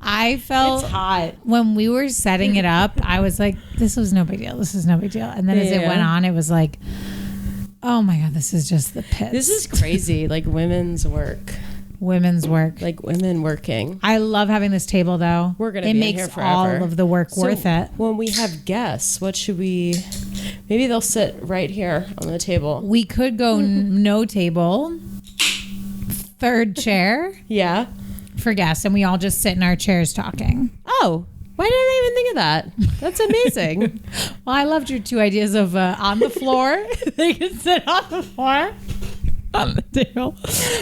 I felt it's hot. when we were setting it up, I was like, this was no big deal. This is no big deal. And then as it went on, it was like, oh my God, this is just the pits. This is crazy. Like women's work. Women's work. Like women working. I love having this table though. We're gonna it be makes in here forever. all of the work worth it. When we have guests, what should we? Maybe they'll sit right here on the table. We could go no table, third chair. Yeah. For guests, and we all just sit in our chairs talking. Oh, why didn't I even think of that? That's amazing. Well, I loved your two ideas of on the floor. They can sit on the floor. On the table.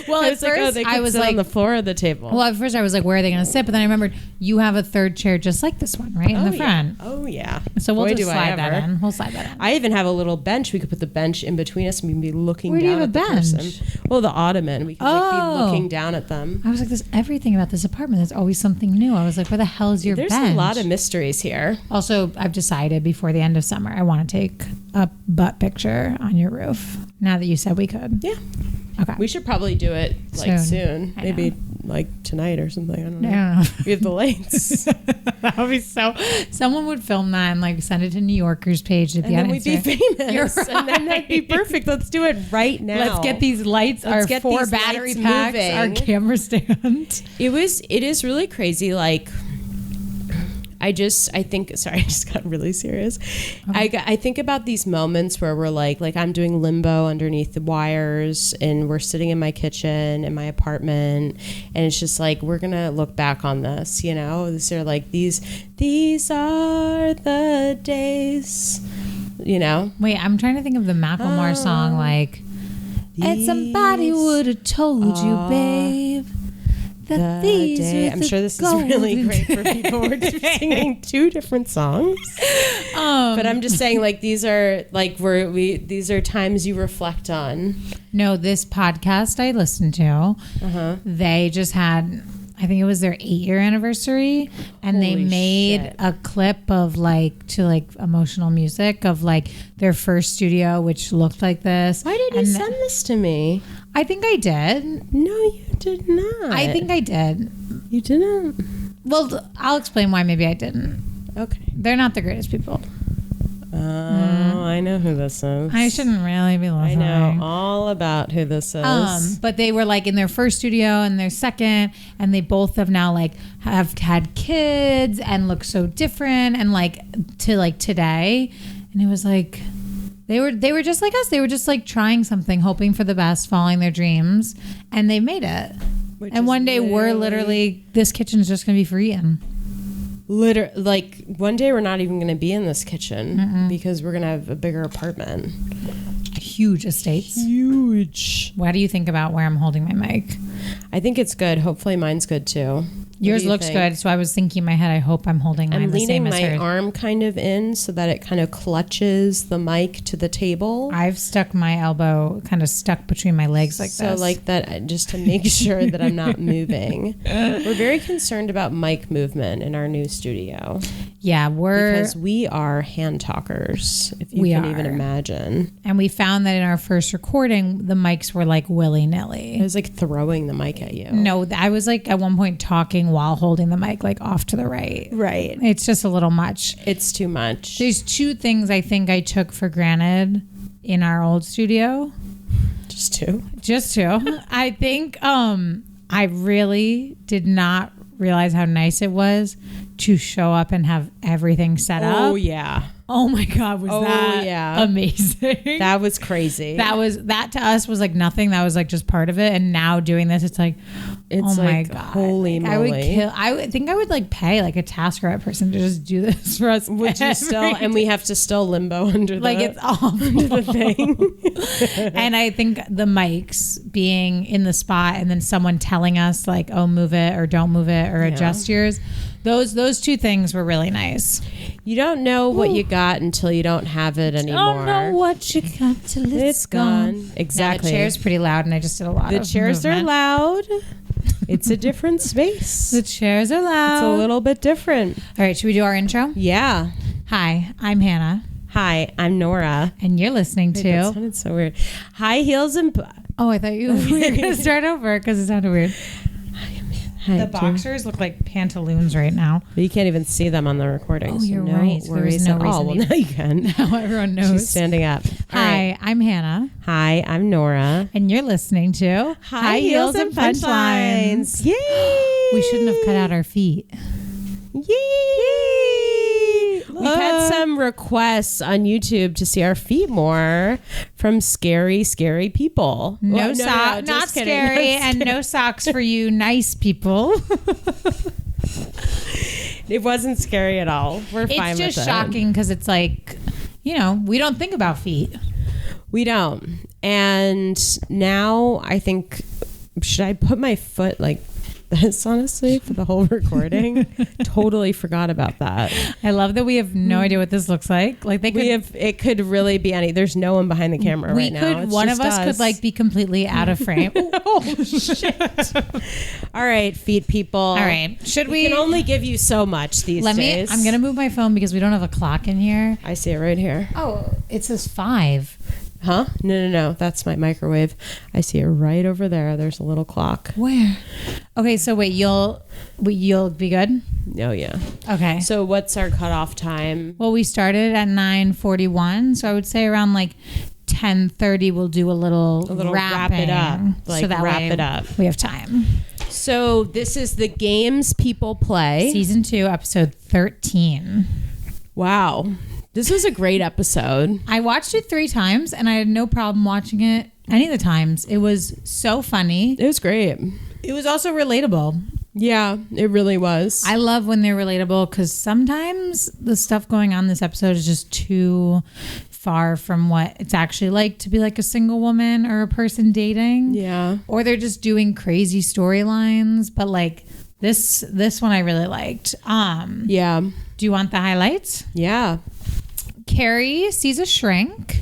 Well, at first they I was like on the floor of the table. Well, at first I was like, where are they going to sit? But then I remembered you have a third chair just like this one, right in the front. Oh yeah. So we'll just slide that in. We'll slide that in. I even have a little bench. We could put the bench in between us and we can be looking Where down do you at the have a bench? person. Well, the ottoman. We could be looking down at them. I was like, there's everything about this apartment. There's always something new. I was like, where the hell is your bench? There's a lot of mysteries here. Also, I've decided before the end of summer, I want to take a butt picture on your roof. Now that you said we could. Yeah. Okay. We should probably do it like soon. Maybe like tonight or something. I don't know. We have the lights. That would be so. Someone would film that and like send it to New Yorker's page. And then we'd be famous. You're right. And then that'd be perfect. Let's do it right now. Let's get these lights, our 4 battery packs, moving. Our camera stand. It is really crazy. Like, I think, sorry, I just got really serious. Okay. I think about these moments where we're like I'm doing limbo underneath the wires and we're sitting in my kitchen in my apartment and it's just like, we're going to look back on this, you know, these are like, these are the days, you know? Wait, I'm trying to think of the Macklemore song, like, and somebody would have told you, babe. I'm sure this is really great for people. We're just singing 2 different songs. But I'm just saying, like, these are like these are times you reflect on. No, this podcast I listened to, they just had, I think it was their 8-year anniversary, and they made a clip of to emotional music of like their first studio, which looked like this. Why did you send this to me? I think I did. No, you did not. I think I did. You didn't? Well, I'll explain why maybe I didn't. Okay. They're not the greatest people. I know who this is. I shouldn't really be listening. I know all about who this is. But they were like in their first studio and their second, and they both have now have had kids and look so different and to today. And it was like they were just like us. They were just like trying something, hoping for the best, following their dreams, and they made it. And one day we're literally, this kitchen's just gonna be for eating. One day we're not even going to be in this kitchen because we're going to have a bigger apartment. Huge estates. Huge. What do you think about where I'm holding my mic? I think it's good. Hopefully mine's good too. Yours looks good, so I was thinking in my head, I hope I'm holding mine the same as hers. I'm leaning my arm kind of in so that it kind of clutches the mic to the table. I've stuck my elbow kind of stuck between my legs like this. So like that, just to make sure that I'm not moving. We're very concerned about mic movement in our new studio. Yeah, because we are hand talkers, if you can even imagine. And we found that in our first recording, the mics were like willy-nilly. I was like throwing the mic at you. No, I was like at one point talking while holding the mic like off to the right. Right. It's just a little much. It's too much. There's 2 things I think I took for granted in our old studio. Just 2? Just 2. I think I really did not realize how nice it was to show up and have everything set up. Oh yeah. Oh my God, was that amazing? That was crazy. That to us was like nothing. That was like just part of it. And now doing this, it's like, oh my God, holy moly! I would think I would like pay like a TaskRabbit person to just do this for us. Would you still? And we have to still limbo under it's all under the thing. And I think the mics being in the spot and then someone telling us like, oh, move it or don't move it or adjust yours. Those 2 things were really nice. You don't know what you got until you don't have it anymore. Don't know what you got till it's gone. Exactly. Now, the chair's pretty loud, and I just did a lot of The chairs movement. are loud. It's a different space. The chairs are loud. It's a little bit different. All right, should we do our intro? Yeah. Hi, I'm Hanna. Hi, I'm Nora. And you're listening to... That sounded so weird. High Heels and... Oh, I thought you were going to start over because it sounded weird. The boxers look like pantaloons right now. But you can't even see them on the recording. Oh, you're right. Worries at all. Well, now you can. Now everyone knows. She's standing up. Hi, I'm Hanna. Hi, I'm Nora. And you're listening to High Heels and Punchlines. Yay! We shouldn't have cut out our feet. Yay! We've had some requests on YouTube to see our feet more from scary people. Not scary, and no socks for you nice people. It wasn't scary at all. We're fine with it. It's just shocking because it's like, we don't think about feet. We don't. And now I think, should I put my foot like this, honestly, for the whole recording? Totally forgot about that. I love that we have no idea what this looks like. Like it could really be any. There's no one behind the camera right now. One of us could like be completely out of frame. Oh shit! All right, feet people. All right, we can only give you so much these days. I'm gonna move my phone because we don't have a clock in here. I see it right here. Oh, it says 5. Huh? No. That's my microwave. I see it right over there. There's a little clock. Where? Okay, so wait, you'll be good? Oh, yeah. Okay. So what's our cutoff time? Well, we started at 9:41, so I would say around like 10:30 we'll do a little wrap it up. So that wrap way it up. We have time. So this is the games people play. Season 2, episode 13. Wow. This was a great episode. I watched it 3 times and I had no problem watching it any of the times. It was so funny. It was great. It was also relatable. Yeah, it really was. I love when they're relatable because sometimes the stuff going on this episode is just too far from what it's actually like to be like a single woman or a person dating. Yeah. Or they're just doing crazy storylines. But like this one I really liked. Yeah. Do you want the highlights? Yeah. Carrie sees a shrink.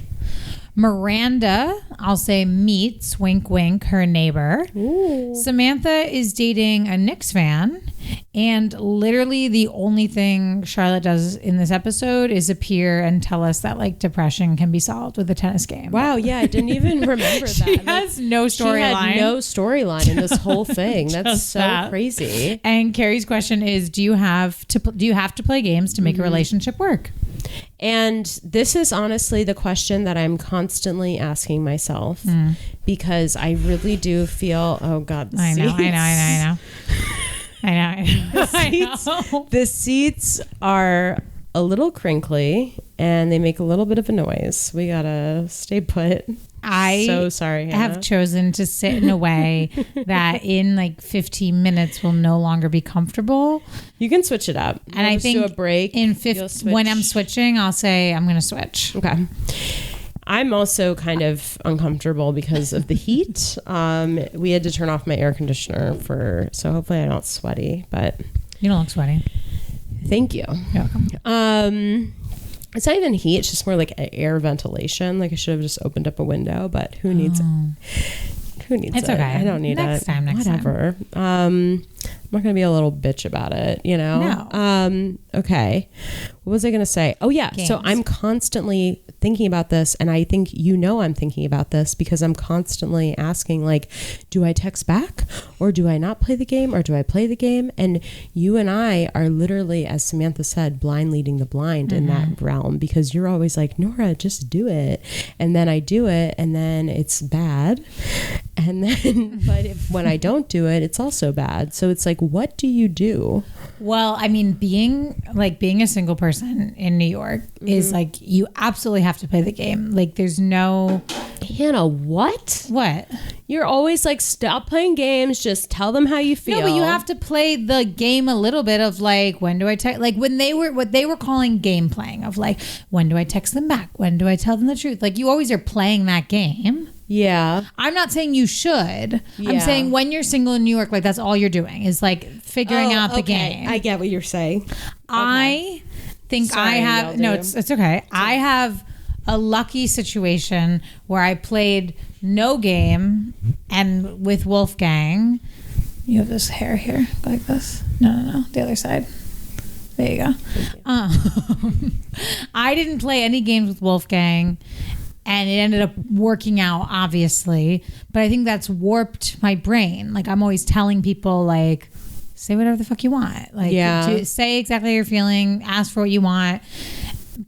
Miranda, I'll say, meets, wink, wink, her neighbor. Ooh. Samantha is dating a Knicks fan. And literally the only thing Charlotte does in this episode is appear and tell us that like depression can be solved with a tennis game. Wow, yeah, I didn't even remember that. She has no storyline. She had no storyline in this whole thing. That's so that. crazy. And Carrie's question is, do you have to play games to make a relationship work? And this is honestly the question that I'm constantly asking myself because I really do feel, oh God, I know. The seats are a little crinkly and they make a little bit of a noise. We gotta stay put. So sorry, Hanna. Have chosen to sit in a way that in like 15 minutes will no longer be comfortable. You can switch it up. And I think do a break. When I'm switching, I'll say I'm going to switch. Okay. I'm also kind of uncomfortable because of the heat. We had to turn off my air conditioner so hopefully I'm not sweaty, but you don't look sweaty. Thank you. You're welcome. It's not even heat. It's just more like air ventilation. Like I should have just opened up a window, but who needs it? Who needs it? It's okay. I don't need next it. Time. Whatever. I'm not going to be a little bitch about it, No. Okay. What was I going to say? Oh, yeah. Games. So I'm constantly thinking about this, and I think I'm thinking about this because I'm constantly asking, like, do I text back or do I not play the game or do I play the game? And you and I are literally, as Samantha said, blind leading the blind in that realm because you're always like, Nora, just do it. And then I do it, and then it's bad. And then, but when I don't do it, it's also bad. So it's like, what do you do? Well, I mean, being a single person in New York is like, you absolutely have to play the game. Like there's no... Hanna, what? What? You're always like, stop playing games. Just tell them how you feel. No, but you have to play the game a little bit of like, when do I text? Like when what they were calling game playing of like, when do I text them back? When do I tell them the truth? Like you always are playing that game. Yeah. I'm not saying you should. Yeah. I'm saying when you're single in New York, like that's all you're doing is like figuring out the game. I get what you're saying. I think Sorry, I have, no, it's okay. I have a lucky situation where I played no game and with Wolfgang. You have this hair here, go like this. No, the other side. There you go. I didn't play any games with Wolfgang. And it ended up working out, obviously. But I think that's warped my brain. Like, I'm always telling people, like, say whatever the fuck you want. Like, say exactly how you're feeling, ask for what you want.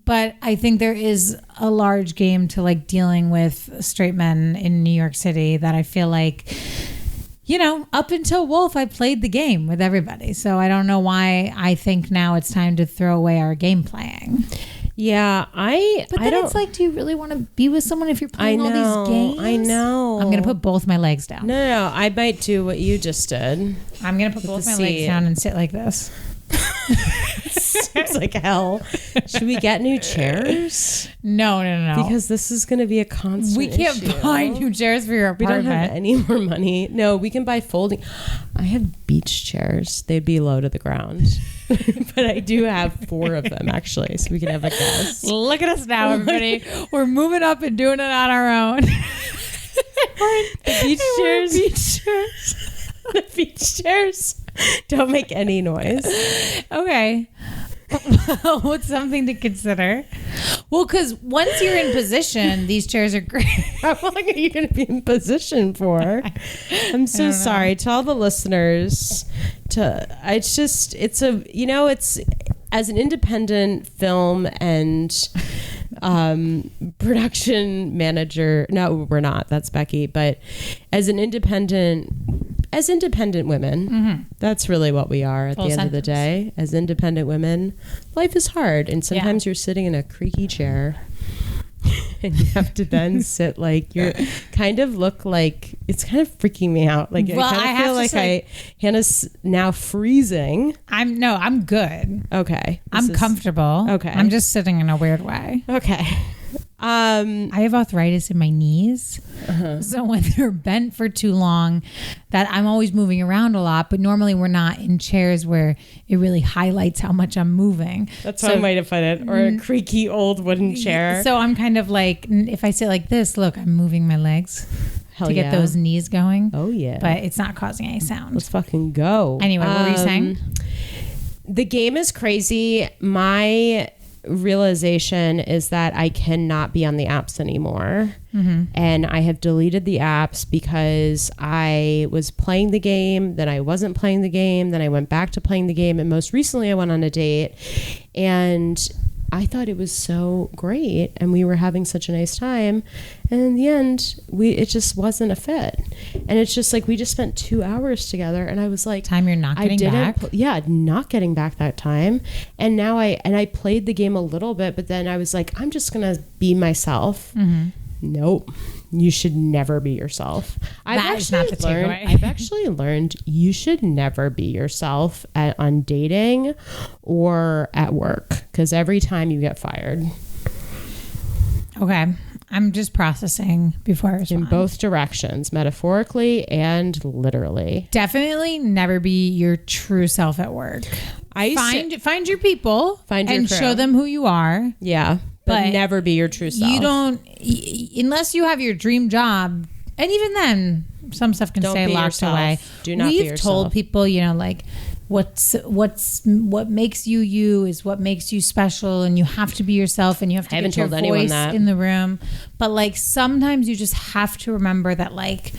But I think there is a large game to like dealing with straight men in New York City that I feel like, you know, up until Wolf, I played the game with everybody. So I don't know why I think now it's time to throw away our game playing. Yeah, But then it's like, do you really want to be with someone if you're playing all these games? I know. I'm gonna put both my legs down. No, I might do what you just did. I'm gonna put both my legs down and sit like this. Seems like hell. Should we get new chairs? No. Because this is going to be a constant We can't issue. buy new chairs for your apartment. We don't have any more money. No, we can buy folding. I have beach chairs. They'd be low to the ground. But I do have 4 of them, actually, so we can have a guest. Look at us now, everybody. We're moving up and doing it on our own. The beach chairs. The beach chairs don't make any noise. Okay. What's something to consider? Well, because once you're in position, these chairs are great. How long are you going to be in position for? I'm so sorry to all the listeners. It's as an independent film and production manager. No, we're not. That's Becky. But as independent women, that's really what we are at the end of the day. As independent women, life is hard. And sometimes you're sitting in a creaky chair and you have to then sit like you're kind of look like it's kind of freaking me out. Like I feel like Hannah's now freezing. I'm good. Okay. I'm comfortable. Okay. I'm just sitting in a weird way. Okay. I have arthritis in my knees. So when they're bent for too long, that I'm always moving around a lot, but normally we're not in chairs where it really highlights how much I'm moving. That's how I might have put it. Or a creaky old wooden chair. So I'm kind of like, if I sit like this, look, I'm moving my legs to get those knees going. Oh yeah. But it's not causing any sound. Let's fucking go. Anyway, what were you saying? The game is crazy. My realization is that I cannot be on the apps anymore. And I have deleted the apps because I was playing the game, then I wasn't playing the game, then I went back to playing the game, and most recently I went on a date and I thought it was so great and we were having such a nice time, and in the end it just wasn't a fit. And it's just like we just spent 2 hours together and I was like, time you're not getting back. Not getting back that time. And now I played the game a little bit, but then I was like, I'm just gonna be myself. Nope, you should never be yourself. I've actually learned you should never be yourself on dating or at work, because every time you get fired. Okay, I'm just processing before I respond. In both directions, metaphorically and literally. Definitely never be your true self at work. Find your people and show them who you are. Yeah. But never be your true self. You don't, unless you have your dream job. And even then, some stuff can stay locked away. Do not be yourself. We've told people, like what makes you you is what makes you special, and you have to be yourself, and you have to get your voice in the room. But like sometimes you just have to remember that like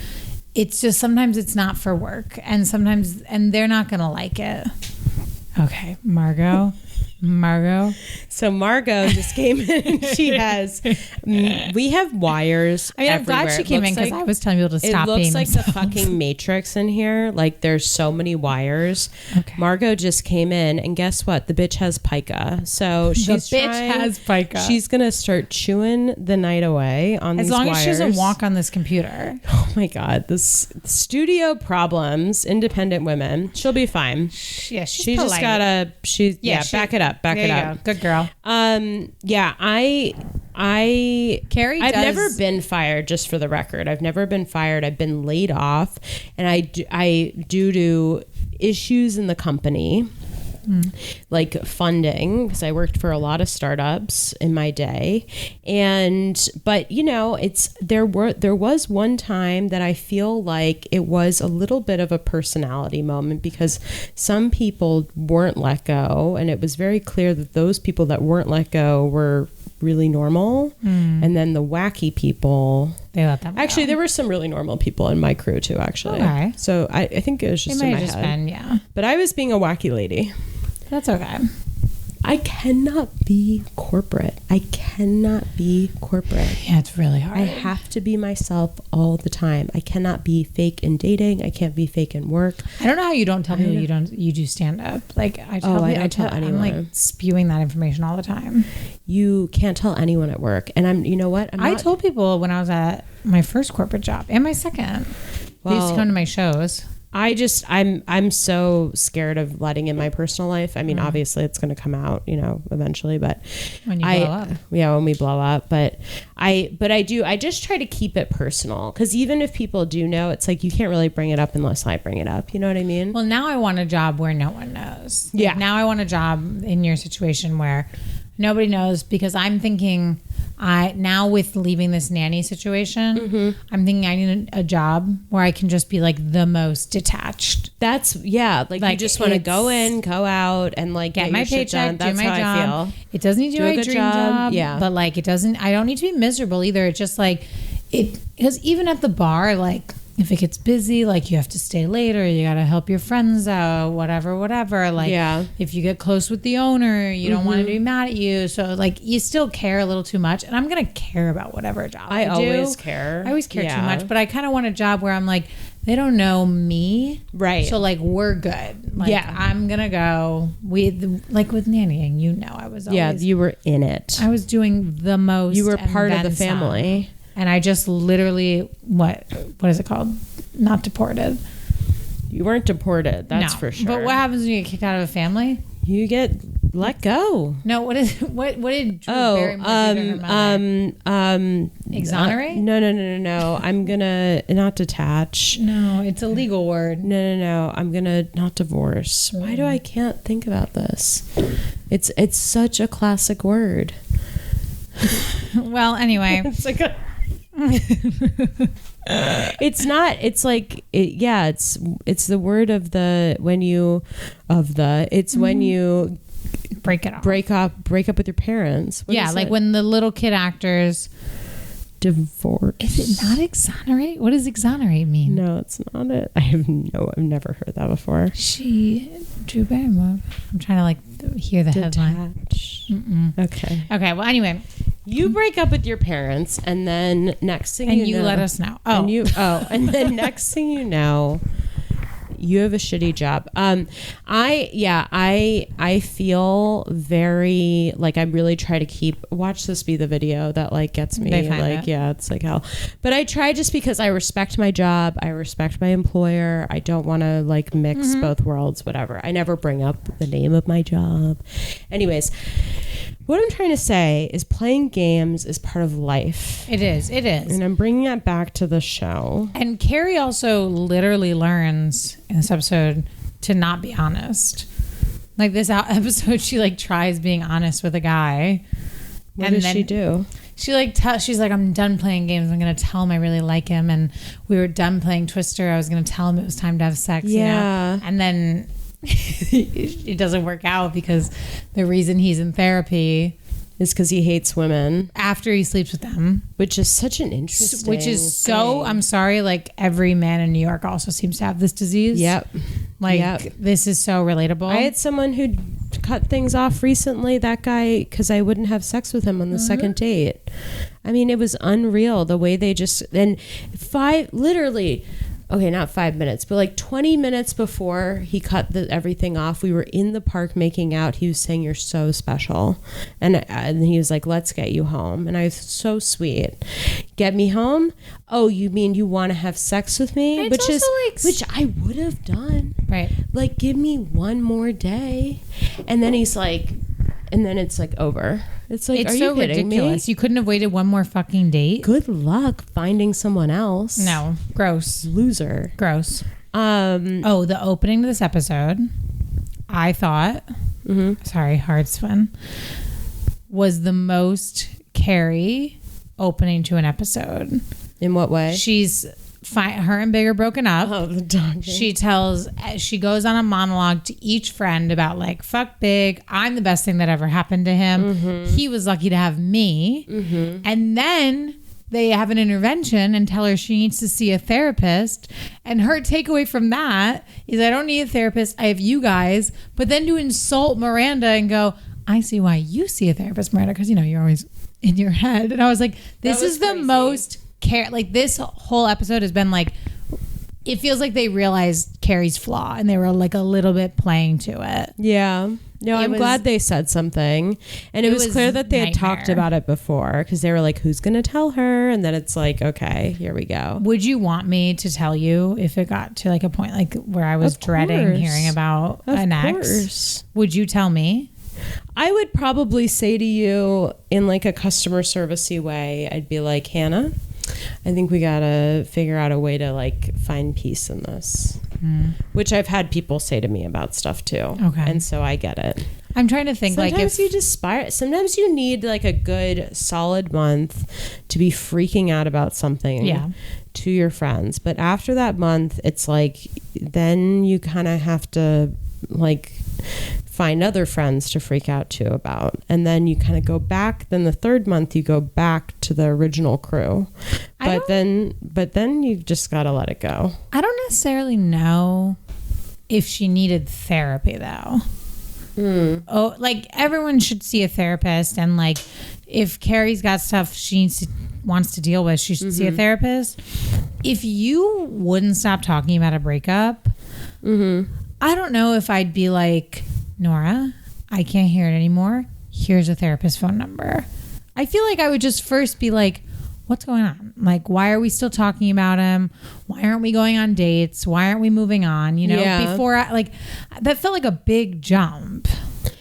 it's just sometimes it's not for work, and sometimes they're not gonna like it. Okay, Margot. So Margot just came in and she has, we have wires everywhere. I'm glad she came in because I was telling people to stop being themselves. It looks like the fucking Matrix in here. Like there's so many wires. Okay. Margot just came in and guess what? The bitch has pica. So she's has pica. She's going to start chewing the night away on these wires. As long as she doesn't walk on this computer. Oh my God. This studio problems, independent women. She'll be fine. Yeah, she just gotta, back it up. Back it up. Good girl. Carrie, I've never been fired, just for the record. I've never been fired. I've been laid off, and I due to issues in the company. Like funding, because I worked for a lot of startups in my day, but there was one time that I feel like it was a little bit of a personality moment, because some people weren't let go, and it was very clear that those people that weren't let go were really normal. And then the wacky people, they let them actually go. there were some really normal people in my crew too, actually. Okay. So I think it was just in my head. Been, yeah. But I was being a wacky lady. That's okay. I cannot be corporate. Yeah, it's really hard. I have to be myself all the time. I cannot be fake in dating. I can't be fake in work. I don't know how you don't tell people you do stand up. Like I tell anyone. I'm like spewing that information all the time. You can't tell anyone at work. And you know what? I told people when I was at my first corporate job and my second. They used to come to my shows. I'm so scared of letting in my personal life. I mean, obviously it's going to come out, eventually, but when you blow up. Yeah, when we blow up. But I just try to keep it personal, because even if people do know, it's like, you can't really bring it up unless I bring it up. You know what I mean? Well, now I want a job where no one knows. Yeah. Now I want a job in your situation where nobody knows, because I'm thinking now with leaving this nanny situation, I'm thinking I need a job where I can just be like the most detached. That's like you just want to go in, go out, and like get my paycheck, do my job. I feel. It doesn't need to be a dream job. Yeah. But like I don't need to be miserable either. It's just like because even at the bar, like if it gets busy, like you have to stay later, you got to help your friends out, whatever. Like if you get close with the owner, you don't want to be mad at you. So like you still care a little too much. And I'm going to care about whatever job I do. I always care too much, but I kind of want a job where I'm like, they don't know me. Right. So like we're good. Like, I'm going to go like with nannying, I was always, you were in it. I was doing the most. You were part of the family. And I just literally, what is it called? Not deported. You weren't deported, that's for sure. But what happens when you get kicked out of a family? You get let go. No, what did Drew Barrymore do to her mother? Exonerate? No. I'm gonna not detach. No, it's a legal word. No. I'm gonna not divorce. Why do I can't think about this? It's such a classic word. Well, anyway. It's like it's not, it's like it's the word of the when you break it off, break up with your parents. Like when the little kid actors divorce. Is it not exonerate? What does exonerate mean? No, it's not it. I've never heard that before. Drew Barrymore. I'm trying to like hear the headline. Okay. Well, anyway. You break up with your parents, and then next thing you know, let us know. And then next thing you know, you have a shitty job. I feel very like I really try to watch this be the video that like gets me like, it's like hell. But I try just because I respect my job. I respect my employer. I don't want to like mix both worlds, whatever. I never bring up the name of my job. Anyways, what I'm trying to say is playing games is part of life. It is. And I'm bringing it back to the show. And Carrie also literally learns in this episode to not be honest. Like this episode, she like tries being honest with a guy. What does she do? She like she's like, I'm done playing games. I'm going to tell him I really like him. And we were done playing Twister. I was going to tell him it was time to have sex. Yeah. And then it doesn't work out because the reason he's in therapy is because he hates women after he sleeps with them, which is such an interesting thing. I'm sorry, like every man in New York also seems to have this disease. This is so relatable. I had someone who cut things off recently, that guy, because I wouldn't have sex with him on the second date. I mean, it was unreal the way they just not 5 minutes, but like 20 minutes before he cut everything off, we were in the park making out. He was saying, "You're so special." And he was like, "Let's get you home." And I was so sweet. Get me home? Oh, you mean you want to have sex with me? Which I would have done. Right. Like, give me one more day. And then he's like, and then it's like over. It's like, are you kidding ridiculous. Me? You couldn't have waited one more fucking date? Good luck finding someone else. No. Gross. Loser. Gross. The opening to this episode, I thought, sorry, hard spin, was the most Carrie opening to an episode. In what way? She's her and Big are broken up. Oh, the dog. She goes on a monologue to each friend about like, fuck Big, I'm the best thing that ever happened to him. He was lucky to have me. And then they have an intervention and tell her she needs to see a therapist. And her takeaway from that is, I don't need a therapist, I have you guys. But then to insult Miranda and go, I see why you see a therapist, Miranda, because you're always in your head. And I was like, this is the most like this whole episode has been like, it feels like they realized Carrie's flaw and they were like a little bit playing to it. Yeah. No, I'm glad they said something. And it was clear that they had talked about it before, because they were like, who's going to tell her? And then it's like, okay, here we go. Would you want me to tell you if it got to like a point like where I was dreading hearing about an ex? Would you tell me? I would probably say to you in like a customer servicey way, I'd be like, Hanna, I think we gotta figure out a way to like find peace in this, which I've had people say to me about stuff too. Okay, and so I get it. I'm trying to think. Sometimes you just sometimes you need like a good solid month to be freaking out about something to your friends, but after that month, it's like then you kind of have to like find other friends to freak out to about, and then you kind of go back. Then the third month you go back to the original crew, but then you just gotta let it go. I don't necessarily know if she needed therapy though. Oh, like everyone should see a therapist, and like if Carrie's got stuff she wants to deal with, she should see a therapist. If you wouldn't stop talking about a breakup, I don't know if I'd be like, Nora, I can't hear it anymore. Here's a therapist phone number. I feel like I would just first be like, what's going on? Like, why are we still talking about him? Why aren't we going on dates? Why aren't we moving on? Before that felt like a big jump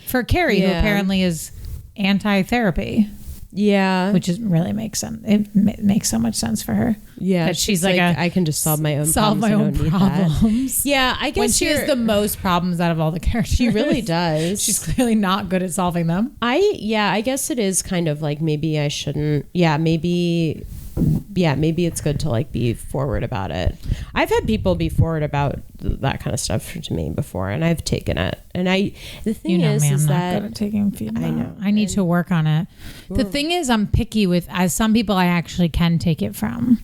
for Carrie, who apparently is anti-therapy. Yeah. Which really makes sense. It makes so much sense for her. Yeah. That she's like I can just solve my own problems. Yeah. I guess when she has the most problems out of all the characters. She really does. She's clearly not good at solving them. I guess it is kind of like maybe I shouldn't. Maybe it's good to like be forward about it. I've had people be forward about that kind of stuff to me before, and I've taken it. And the thing is I'm that not good at taking feedback. I know. I need to work on it. The thing is, I'm picky with, as some people I actually can take it from.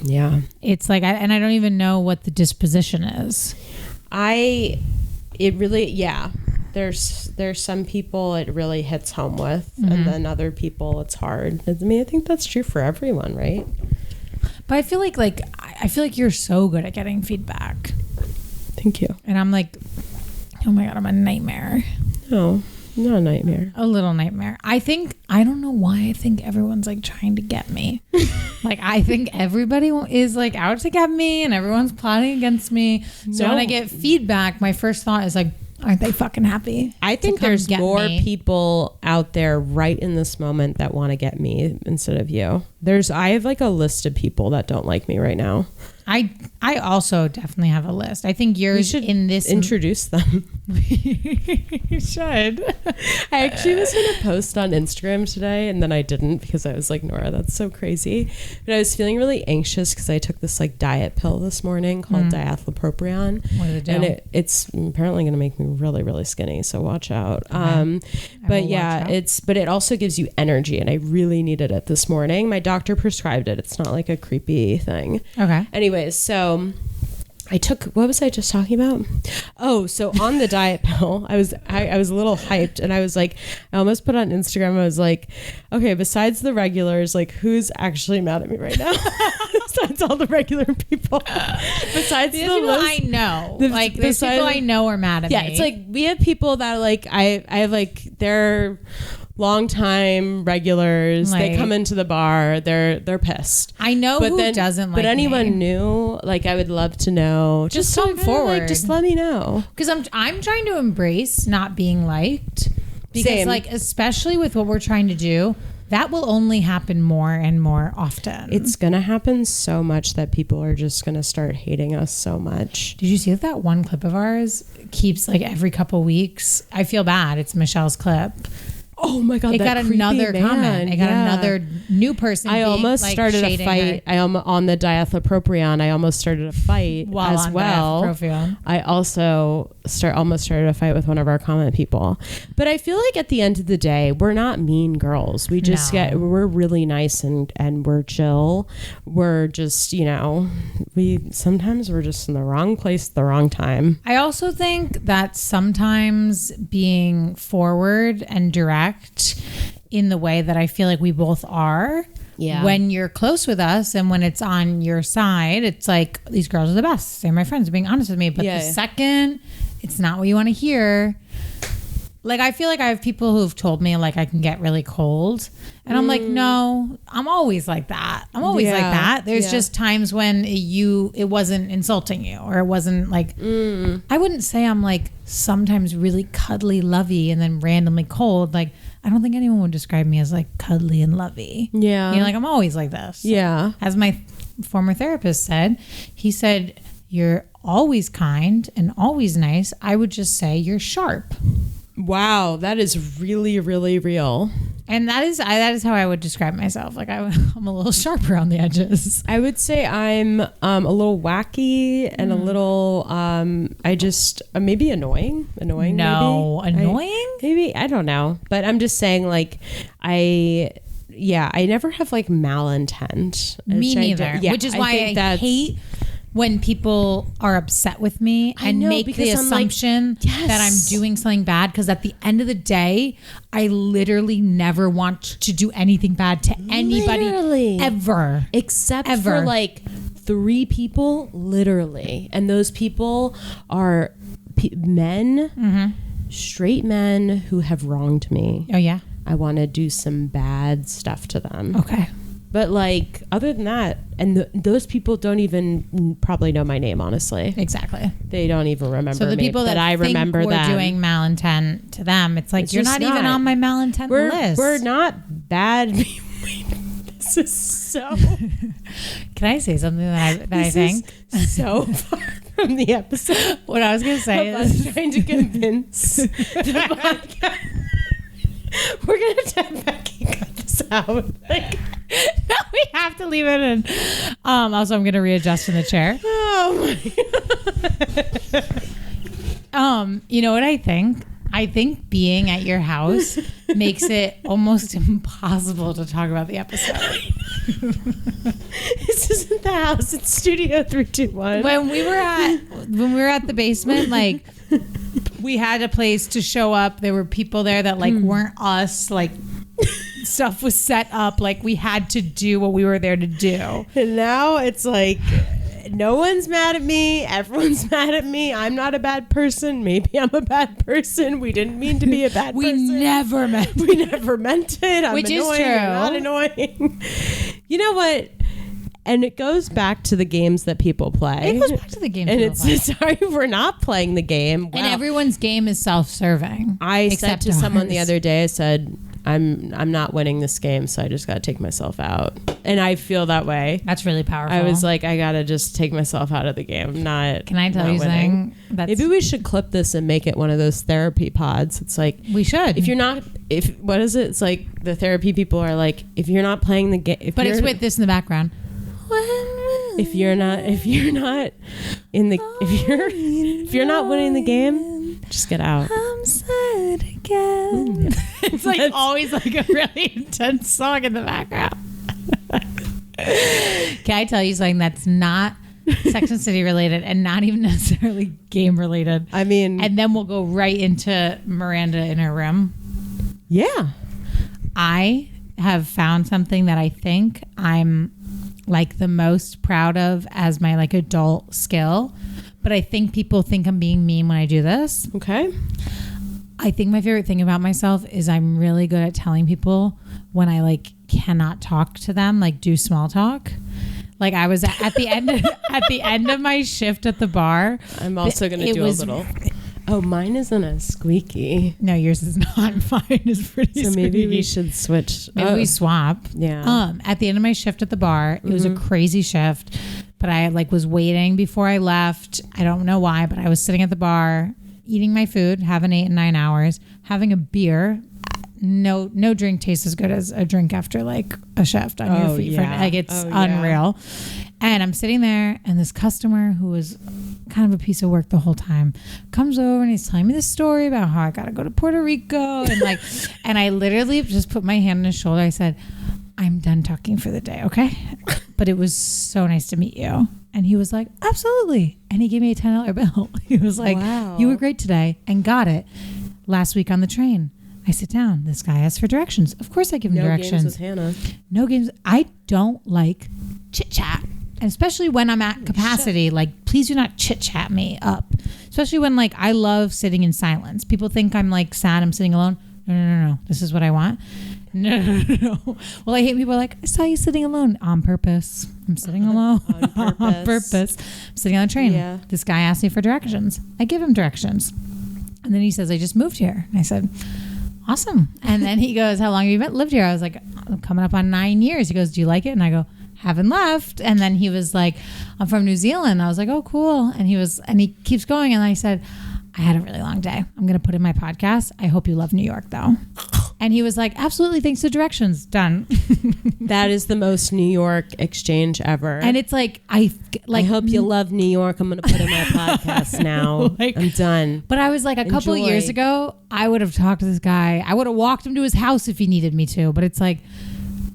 Yeah. It's like, I don't even know what the disposition is. There's some people it really hits home with, and then other people it's hard. I mean, I think that's true for everyone, right? But I feel like you're so good at getting feedback. Thank you. And I'm like, oh my God, I'm a nightmare. No, not a nightmare. A little nightmare. I don't know why I think everyone's like trying to get me. Like, I think everybody is like out to get me, and everyone's plotting against me. So when I get feedback, my first thought is like, aren't they fucking happy? I think there's more people out there right in this moment that want to get me instead of you. I have like a list of people that don't like me right now. I also definitely have a list. I think yours should in this introduce them. You should. I actually was going to post on Instagram today, and then I didn't because I was like, Nora, that's so crazy. But I was feeling really anxious because I took this like diet pill this morning called diethylpropion. What does it do? And it's apparently going to make me really, really skinny. So watch out. Okay. But yeah, but it also gives you energy, and I really needed it this morning. My doctor prescribed it. It's not like a creepy thing. Okay. Anyways, so I took, what was I just talking about? Oh, so on the diet pill, I was a little hyped, and I was like, I almost put on Instagram, I was like, okay, besides the regulars, like who's actually mad at me right now? Besides all the regular people. Besides the people I know. There's people I know are mad at me. Yeah, it's like we have people that like, I have like, they're long-time regulars. They come into the bar, they're pissed. I know who doesn't like me. But anyone new, like I would love to know. Just come forward. Like, just let me know. Because I'm trying to embrace not being liked. Because like, especially with what we're trying to do, that will only happen more and more often. It's going to happen so much that people are just going to start hating us so much. Did you see that one clip of ours keeps like every couple weeks? I feel bad. It's Michelle's clip. Oh my God. It got another comment. It got another new person. I almost started a fight. I am on the diethyl-propion. I almost started a fight as well. I also almost started a fight with one of our comment people. But I feel like at the end of the day, we're not mean girls. We just we're really nice and we're chill. We're just, sometimes we're just in the wrong place at the wrong time. I also think that sometimes being forward and direct in the way that I feel like we both are, when you're close with us and when it's on your side, it's like, these girls are the best. They're my friends, being honest with me. But the second it's not what you want to hear, like, I feel like I have people who've told me, like, I can get really cold. And I'm like, no, I'm always like that. I'm always like that. There's just times when it wasn't insulting you, or it wasn't like, I wouldn't say I'm like sometimes really cuddly, lovey, and then randomly cold. Like, I don't think anyone would describe me as like cuddly and lovey. Yeah. Like, I'm always like this. Yeah. As my former therapist said, he said, you're always kind and always nice. I would just say you're sharp. Wow, that is really, really real. And that is how I would describe myself. Like, I'm a little sharp around the edges. I would say I'm a little wacky and a little, maybe annoying. No, maybe. annoying? I don't know. But I'm just saying, like, I never have like malintent. Me neither. Which is why I hate when people are upset with me and make the assumption that I'm doing something bad, because at the end of the day, I literally never want to do anything bad to anybody ever. Except for like 3 people, literally. And those people are men, straight men who have wronged me. Oh, yeah? I want to do some bad stuff to them. Okay. But like, other than that, and those people don't even probably know my name, honestly. Exactly. They don't even remember me. So the people that I remember think we're doing malintent to them, it's like, you're not even on my malintent list. We're not bad. This is so... Can I say something that I think? So far from the episode. What I was going to say is... trying to convince the podcast... We're going to have Becky cut this out. Like, no, we have to leave it in. Also, I'm going to readjust in the chair. Oh, my. You know what I think? I think being at your house makes it almost impossible to talk about the episode. This isn't the house. It's Studio 321. When we were at the basement, like, we had a place to show up. There were people there that like weren't us. Like, stuff was set up. Like, we had to do what we were there to do. And now it's like, no one's mad at me. Everyone's mad at me. I'm not a bad person. Maybe I'm a bad person. We didn't mean to be a bad person. We never meant it. I'm Which annoying. Is true. I'm not annoying. You know what? And it goes back to the games that people play. It goes back to the games. And sorry, we're not playing the game. Wow. And everyone's game is self-serving. I said to someone the other day, I said, I'm not winning this game, so I just got to take myself out. And I feel that way. That's really powerful. I was like, I got to just take myself out of the game. Can I tell you something? Maybe we should clip this and make it one of those therapy pods. It's like, we should. What is it? It's like the therapy people are like, if you're not playing the game. But it's with this in the background. If you're not winning the game, just get out. I'm sad again. It's like always like a really intense song in the background. Can I tell you something that's not Sex and City related and not even necessarily game related? I mean, and then we'll go right into Miranda in her room. Yeah. I have found something that I think I'm like the most proud of as my like adult skill, but I think people think I'm being mean when I do this. Okay. I think my favorite thing about myself is I'm really good at telling people when I like cannot talk to them, like do small talk. Like I was at the end of my shift at the bar. I'm also going to do a little. Oh, mine isn't as squeaky. No, yours is not. Mine is pretty squeaky. So maybe we should switch. Maybe we swap. Yeah. At the end of my shift at the bar, it was a crazy shift, but I like was waiting before I left. I don't know why, but I was sitting at the bar, eating my food, having 8 and 9 hours, having a beer, no drink tastes as good as a drink after like a shift on your feet. Yeah. Like it's unreal. And I'm sitting there, and this customer who was kind of a piece of work the whole time comes over and he's telling me this story about how I got to go to Puerto Rico and like, and I literally just put my hand on his shoulder. I said, I'm done talking for the day. Okay. But it was so nice to meet you. And he was like, absolutely. And he gave me a $10 bill. He was like, wow, you were great today, and got it last week on the train. I sit down. This guy asks for directions. Of course I give him directions. No games with Hanna. No games. I don't like chit chat. And especially when I'm at capacity, like, please do not chit chat me up. Especially when, like, I love sitting in silence. People think I'm like sad, I'm sitting alone. No. This is what I want. No. Well, I hate people like, I saw you sitting alone on purpose. I'm sitting alone on purpose. I'm sitting on a train. Yeah. This guy asked me for directions. I give him directions. And then he says, I just moved here. And I said, awesome. And then he goes, how long have you lived here? I was like, I'm coming up on 9 years. He goes, do you like it? And I go, haven't left. And then he was like, I'm from New Zealand. I was like, oh, cool. And he keeps going. And I said, I had a really long day. I'm going to put in my podcast. I hope you love New York though. And he was like, absolutely. Thanks for directions. Done. That is the most New York exchange ever. And it's like, I hope you love New York. I'm going to put in my podcast now. Like, I'm done. But I was like, a couple of years ago, I would have talked to this guy. I would have walked him to his house if he needed me to. But it's like,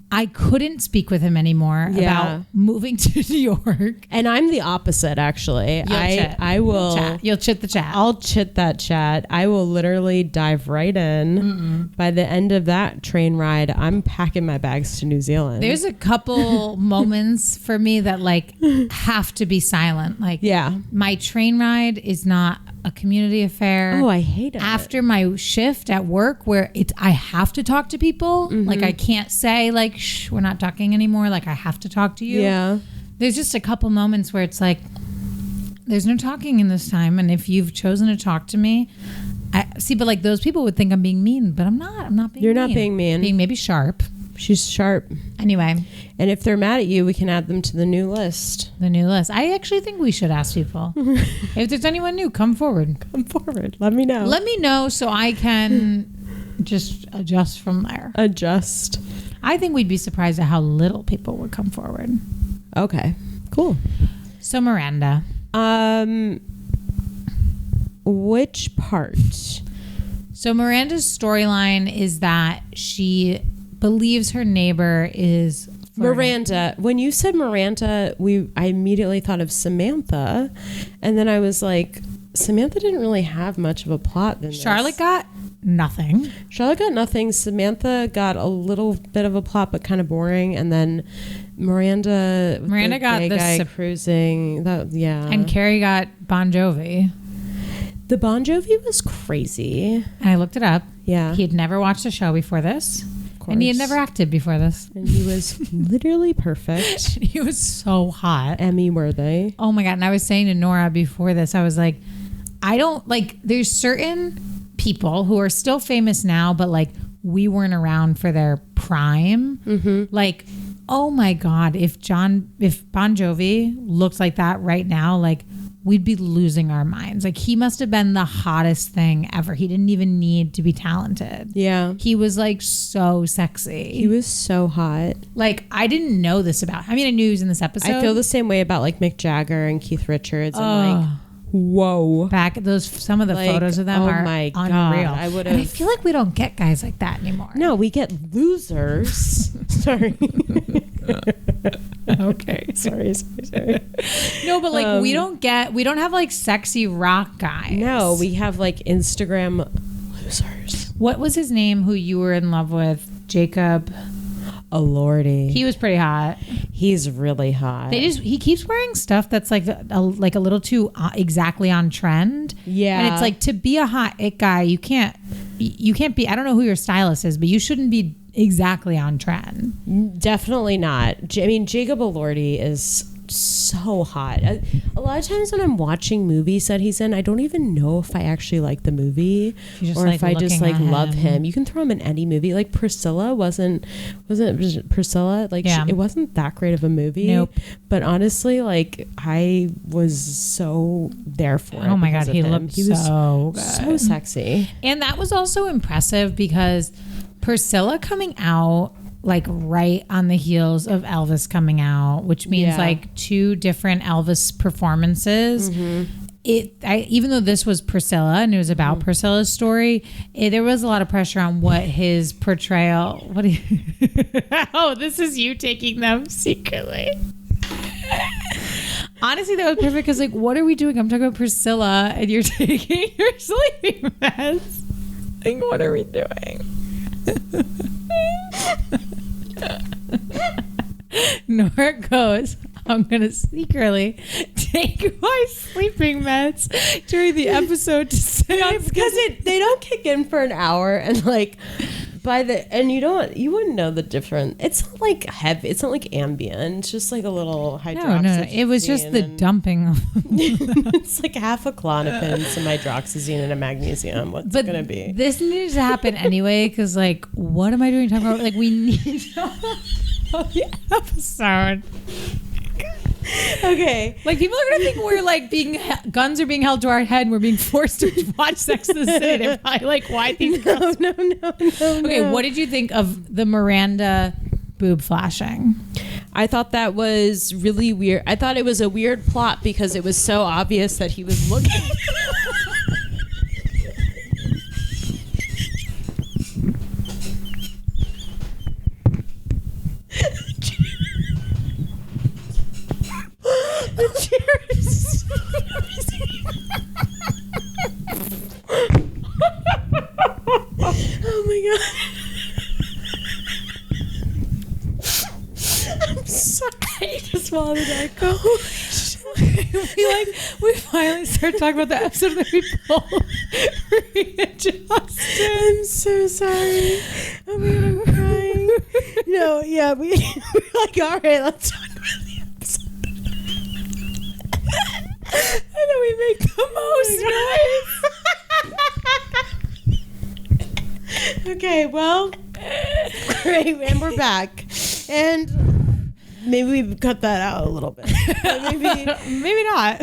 I couldn't speak with him anymore about moving to New York. And I'm the opposite, actually. I will. You'll chit the chat. I'll chit that chat. I will literally dive right in. Mm-mm. By the end of that train ride, I'm packing my bags to New Zealand. There's a couple moments for me that like have to be silent. Like, my train ride is not a community affair. Oh, I hate it. After my shift at work where I have to talk to people. Mm-hmm. Like I can't say like, shh, we're not talking anymore. Like I have to talk to you. Yeah. There's just a couple moments where it's like, there's no talking in this time. And if you've chosen to talk to me, but like those people would think I'm being mean, but I'm not. I'm not being You're mean. Not being mean. Being maybe sharp. She's sharp. Anyway. And if they're mad at you, we can add them to the new list. The new list. I actually think we should ask people. If there's anyone new, come forward. Come forward. Let me know. Let me know so I can just adjust from there. Adjust. I think we'd be surprised at how little people would come forward. Okay. Cool. So Miranda. Which part? So Miranda's storyline is that she believes her neighbor is Miranda. When you said Miranda, I immediately thought of Samantha, and then I was like, Samantha didn't really have much of a plot than Charlotte got nothing. Samantha got a little bit of a plot, but kind of boring, and then Miranda got the guy cruising. And Carrie got Bon Jovi. The Bon Jovi was crazy. And I looked it up. Yeah, he had never watched a show before this. And he had never acted before this. And he was literally perfect. He was so hot. Emmy worthy. Oh my God. And I was saying to Nora before this, I was like, I don't like, there's certain people who are still famous now, but like we weren't around for their prime. Mm-hmm. Like, oh my God, if Bon Jovi looked like that right now, like we'd be losing our minds. Like he must have been the hottest thing ever. He didn't even need to be talented. Yeah. He was like so sexy. He was so hot. Like I didn't know this about him. I mean, I knew he was in this episode. I feel the same way about like Mick Jagger and Keith Richards. I'm like, whoa. Back at some of the photos of them are unreal. God, I feel like we don't get guys like that anymore. No, we get losers. Sorry. Okay. Sorry. No, but like we don't have like sexy rock guys. No, we have like Instagram losers. What was his name who you were in love with? Jacob. Oh lordy. He was pretty hot. He's really hot. He keeps wearing stuff that's like a little too exactly on trend. Yeah. And it's like, to be a hot it guy, you can't be, I don't know who your stylist is, but you shouldn't be exactly on trend. Definitely not. I mean, Jacob Elordi is so hot. A lot of times when I'm watching movies that he's in, I don't even know if I actually like the movie or like if I just like love him. You can throw him in any movie. Like Priscilla wasn't Priscilla? Like it wasn't that great of a movie. Nope. But honestly, like I was so there for it. Oh my God, he was so good. So sexy. And that was also impressive because Priscilla coming out like right on the heels of Elvis coming out, which means like 2 different Elvis performances. Even though this was Priscilla and it was about Priscilla's story, there was a lot of pressure on what his portrayal. What do you? Oh, this is you taking them secretly. Honestly, that was perfect because, like, what are we doing? I'm talking about Priscilla, and you're taking your sleeping meds. Like, what are we doing? Nora goes, I'm going to secretly take my sleeping meds during the episode to stay on because they don't kick in for an hour, and like you wouldn't know the difference. It's not like heavy. It's not like Ambien. It's just like a little hydroxyzine. No. It was just the dumping. It's like half a Klonopin, some hydroxyzine, and a magnesium. What's it gonna be? This needs to happen anyway. Because like, what am I doing? Talking about like we need the episode. Okay, like people are gonna think we're like guns are being held to our head and we're being forced to watch Sex and the City. They're probably like, why these girls? No. Okay, what did you think of the Miranda boob flashing? I thought that was really weird. I thought it was a weird plot because it was so obvious that he was looking. The chair is oh my god. I'm sorry. I need to swallow that. we finally started talking about the episode that we both readjusted. I'm so sorry. Oh my god, I'm crying. No, yeah, we're like, all right, let's talk about the episode. And then we make the most noise. Okay, well, great, and we're back. And maybe we cut that out a little bit. Maybe not.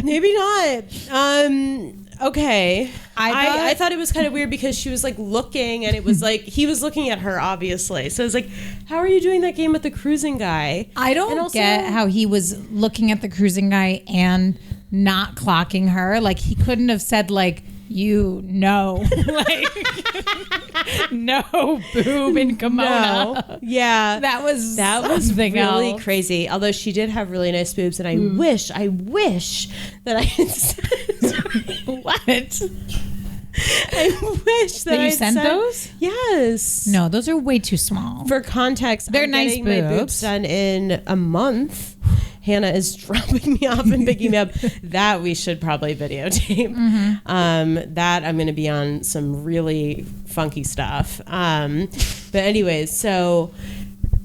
Okay. I thought it was kind of weird because she was like looking, and it was like he was looking at her, obviously. So it's like, how are you doing that game with the cruising guy? I don't get how he was looking at the cruising guy and not clocking her. Like he couldn't have said like, like no boob in kimono. No. Yeah, that was really else. crazy. Although she did have really nice boobs, and I wish that I had said what. I wish that you sent those. Yes. No, those are way too small. For context, they're I'm nice getting boobs. my boobs done in a month. Hanna is dropping me off and picking me up. That we should probably videotape. That I'm going to be on some really funky stuff. But anyways, so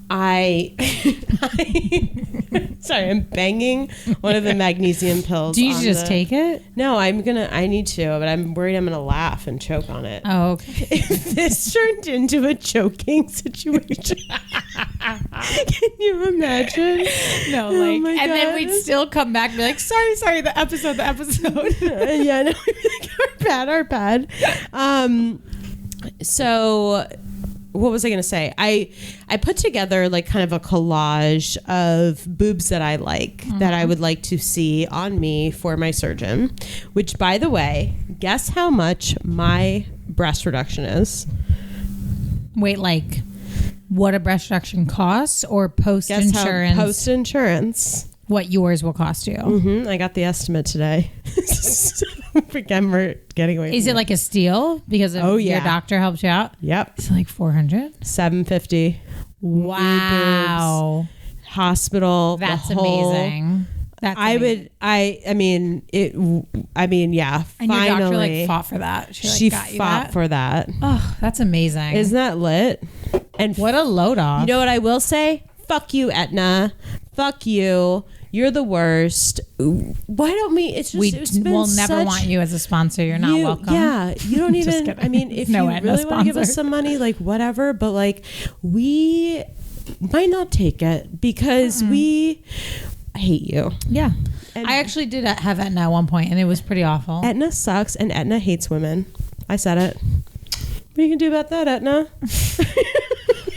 sorry, I'm banging one of the magnesium pills. Do you just take it? No, I need to, but I'm worried I'm gonna laugh and choke on it. Oh, okay. If this turned into a choking situation, can you imagine? No, oh and God. then we'd still come back and be like, sorry, the episode. Yeah, no, our bad. So what was I going to say? I put together like kind of a collage of boobs that I like, that I would like to see on me for my surgeon, which, by the way, guess how much my breast reduction is? Wait, like what a breast reduction costs or post-insurance? Post-insurance. What yours will cost you. I got the estimate today. So, again, we're getting away. Is it like a steal because of your doctor helped you out? Yep. It's like $400. $750. Wow. Hospital. That's amazing. That's amazing. I mean, yeah. And finally, your doctor like fought for that. She got you fought that? for that. Oh, that's amazing. Isn't that lit? And what a load off. You know what I will say? Fuck you, Aetna. Fuck you. You're the worst. Why don't we? It's just we'll never want you as a sponsor. You're not welcome. Yeah, you don't even. I mean, if you really want to give us some money, like whatever. But like, we might not take it because we hate you. Yeah, and I actually did have Aetna at one point, and it was pretty awful. Aetna sucks, and Aetna hates women. I said it. What are you gonna do about that, Aetna?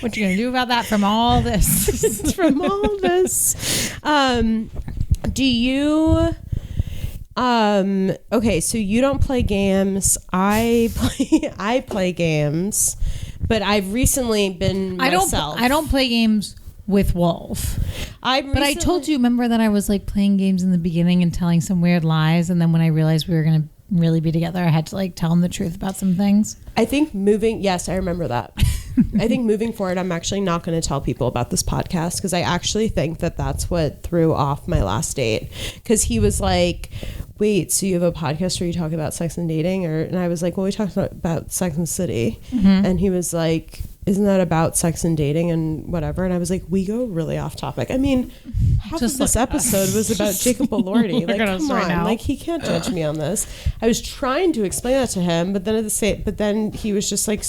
What you gonna do about that from all this? From all this. Do you... okay, so you don't play games. I play games, but I've recently been myself. I don't play games with Wolf. But I told you, remember that I was like playing games in the beginning and telling some weird lies, and then when I realized we were gonna really be together, I had to like tell him the truth about some things. I think yes, I remember that. I think moving forward, I'm actually not going to tell people about this podcast because I actually think that that's what threw off my last date, because he was like, wait, so you have a podcast where you talk about sex and dating? And I was like, well, we talked about Sex and the City. And he was like, isn't that about sex and dating and whatever? And I was like, we go really off topic. I mean, half of this episode was about Jacob Elordi. Like, come on, like he can't judge me on this. I was trying to explain that to him, but then he was just like,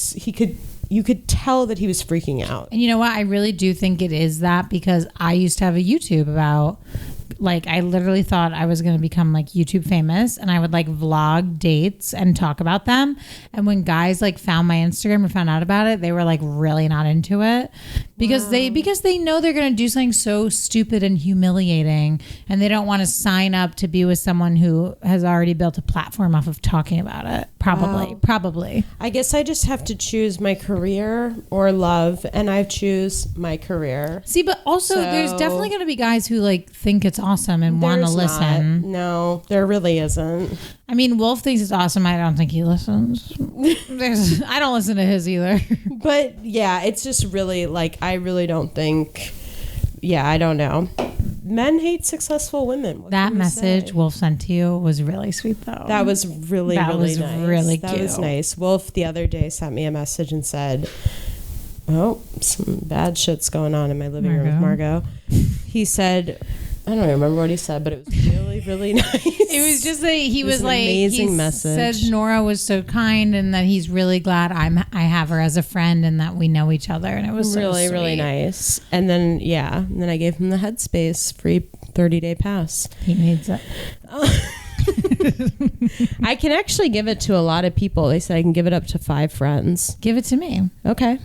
you could tell that he was freaking out. And you know what? I really do think it is that, because I used to have a YouTube about, like, I literally thought I was going to become like YouTube famous, and I would like vlog dates and talk about them. And when guys like found my Instagram or found out about it, they were like really not into it because they know they're going to do something so stupid and humiliating, and they don't want to sign up to be with someone who has already built a platform off of talking about it. Probably. I guess I just have to choose my career or love, and I choose my career. See, but also there's definitely going to be guys who like think it's awesome and want to listen. No, there really isn't. I mean, Wolf thinks it's awesome. I don't think he listens. I don't listen to his either. But yeah, it's just really like, I really don't think, I don't know. Men hate successful women. That message Wolf sent to you was really sweet, though. That was really nice. Really cute. That was nice. Wolf the other day sent me a message and said, oh, some bad shit's going on in my living room with Margot. He said, I don't remember what he said, but it was really, really nice. It was just that he was like, amazing message. Said Nora was so kind and that he's really glad I have her as a friend and that we know each other. And it was really, so really nice. And then, I gave him the Headspace free 30-day pass. He needs it. I can actually give it to a lot of people. They said I can give it up to 5 friends. Give it to me. Okay.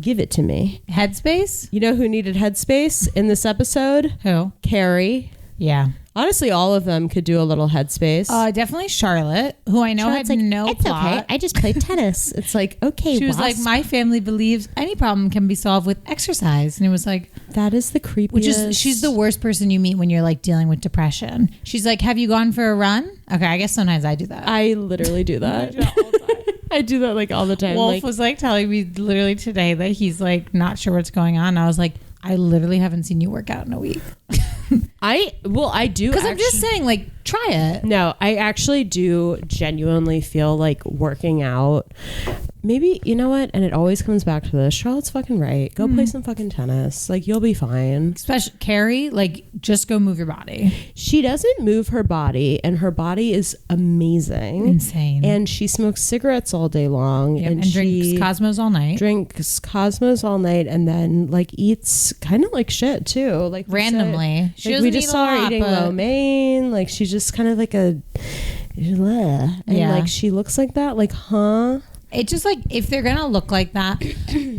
Give it to me. Headspace? You know who needed Headspace in this episode? Who? Carrie. Yeah. Honestly, all of them could do a little Headspace. Definitely Charlotte, who I know had like, no it's plot. Okay. I just played tennis. It's like, okay. She was like, my family believes any problem can be solved with exercise. And it was like, that is the creepiest. She's the worst person you meet when you're like dealing with depression. She's like, have you gone for a run? Okay, I guess sometimes I do that. I literally do that. I do that all the time. I do that like all the time. Wolf was like telling me literally today that he's like not sure what's going on. I was like, I literally haven't seen you work out in a week. I do, because I'm just saying, like, try it. No, I actually do genuinely feel like working out. Maybe, you know what? And it always comes back to this. Charlotte's fucking right. Go play some fucking tennis. Like, you'll be fine. Especially Carrie, like, just go move your body. She doesn't move her body, and her body is amazing. Insane. And she smokes cigarettes all day long. Yep, and drinks Cosmos all night. And then, like, eats kind of like shit, too. Like, randomly. We just saw her eating lo mein. Like, she's just kind of like a... And, like, she looks like that. Like, huh? It's just like, if they're gonna look like that,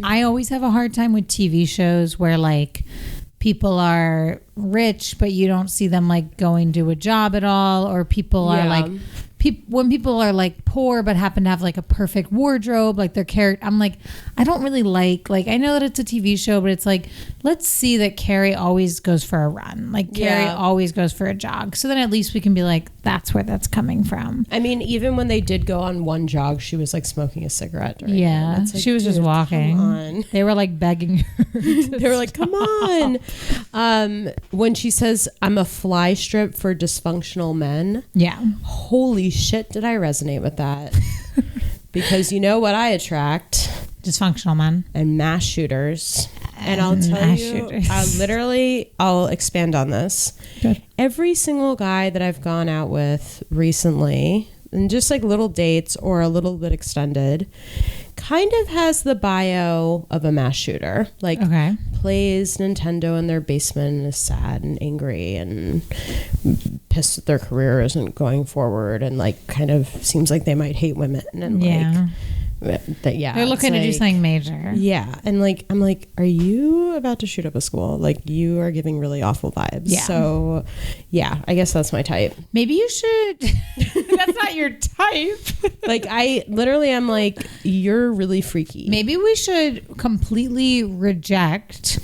I always have a hard time with TV shows where like people are rich but you don't see them like going to a job at all, or people are like when people are like poor but happen to have like a perfect wardrobe, like their character. I'm like, I don't really like I know that it's a TV show, but it's like, let's see that Carrie always goes for a run. Like Carrie always goes for a jog. So then at least we can be like, that's where that's coming from. I mean, even when they did go on one jog, she was like smoking a cigarette. Yeah. Like, she was just walking. Come on. They were like begging her. They were like, come on. When she says, I'm a fly strip for dysfunctional men. Yeah. Holy shit, did I resonate with that? Because you know what I attract? Dysfunctional men. And mass shooters. And I'll tell you, I'll expand on this. Good. Every single guy that I've gone out with recently, and just like little dates or a little bit extended, kind of has the bio of a mass shooter. Like, plays Nintendo in their basement and is sad and angry and pissed that their career isn't going forward, and like kind of seems like they might hate women, and like yeah, They're looking to do something major. Yeah. And like, I'm like, are you about to shoot up a school? Like, you are giving really awful vibes. Yeah. So yeah, I guess that's my type. Maybe you should. That's not your type. Like, I'm like, you're really freaky. Maybe we should completely reject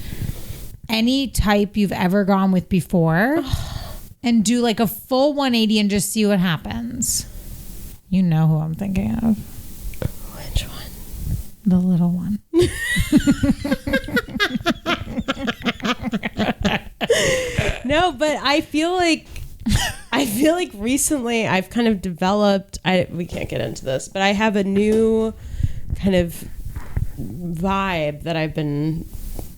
any type you've ever gone with before and do like a full 180 and just see what happens. You know who I'm thinking of. Which one? The little one. No, but I feel like recently I've kind of developed, we can't get into this, but I have a new kind of vibe that I've been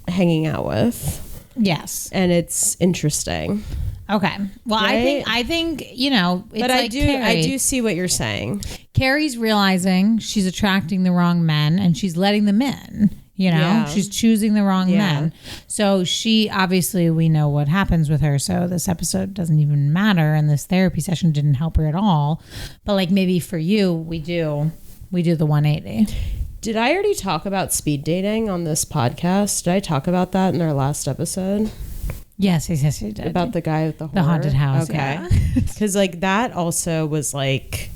hanging out with. Yes. And it's interesting. Okay. Well, Right? I think, you know, it's But like I do see what you're saying. Carrie's realizing she's attracting the wrong men and she's letting them in. You know, Yeah. she's choosing the wrong Yeah. men. So she, obviously, we know what happens with her. So this episode doesn't even matter. And this therapy session didn't help her at all. But like maybe for you, we do the 180. Did I already talk about speed dating on this podcast? Did I talk about that in our last episode? Yes, you did. About the guy with the horror? The haunted house. Okay. Yeah. Because like that also was like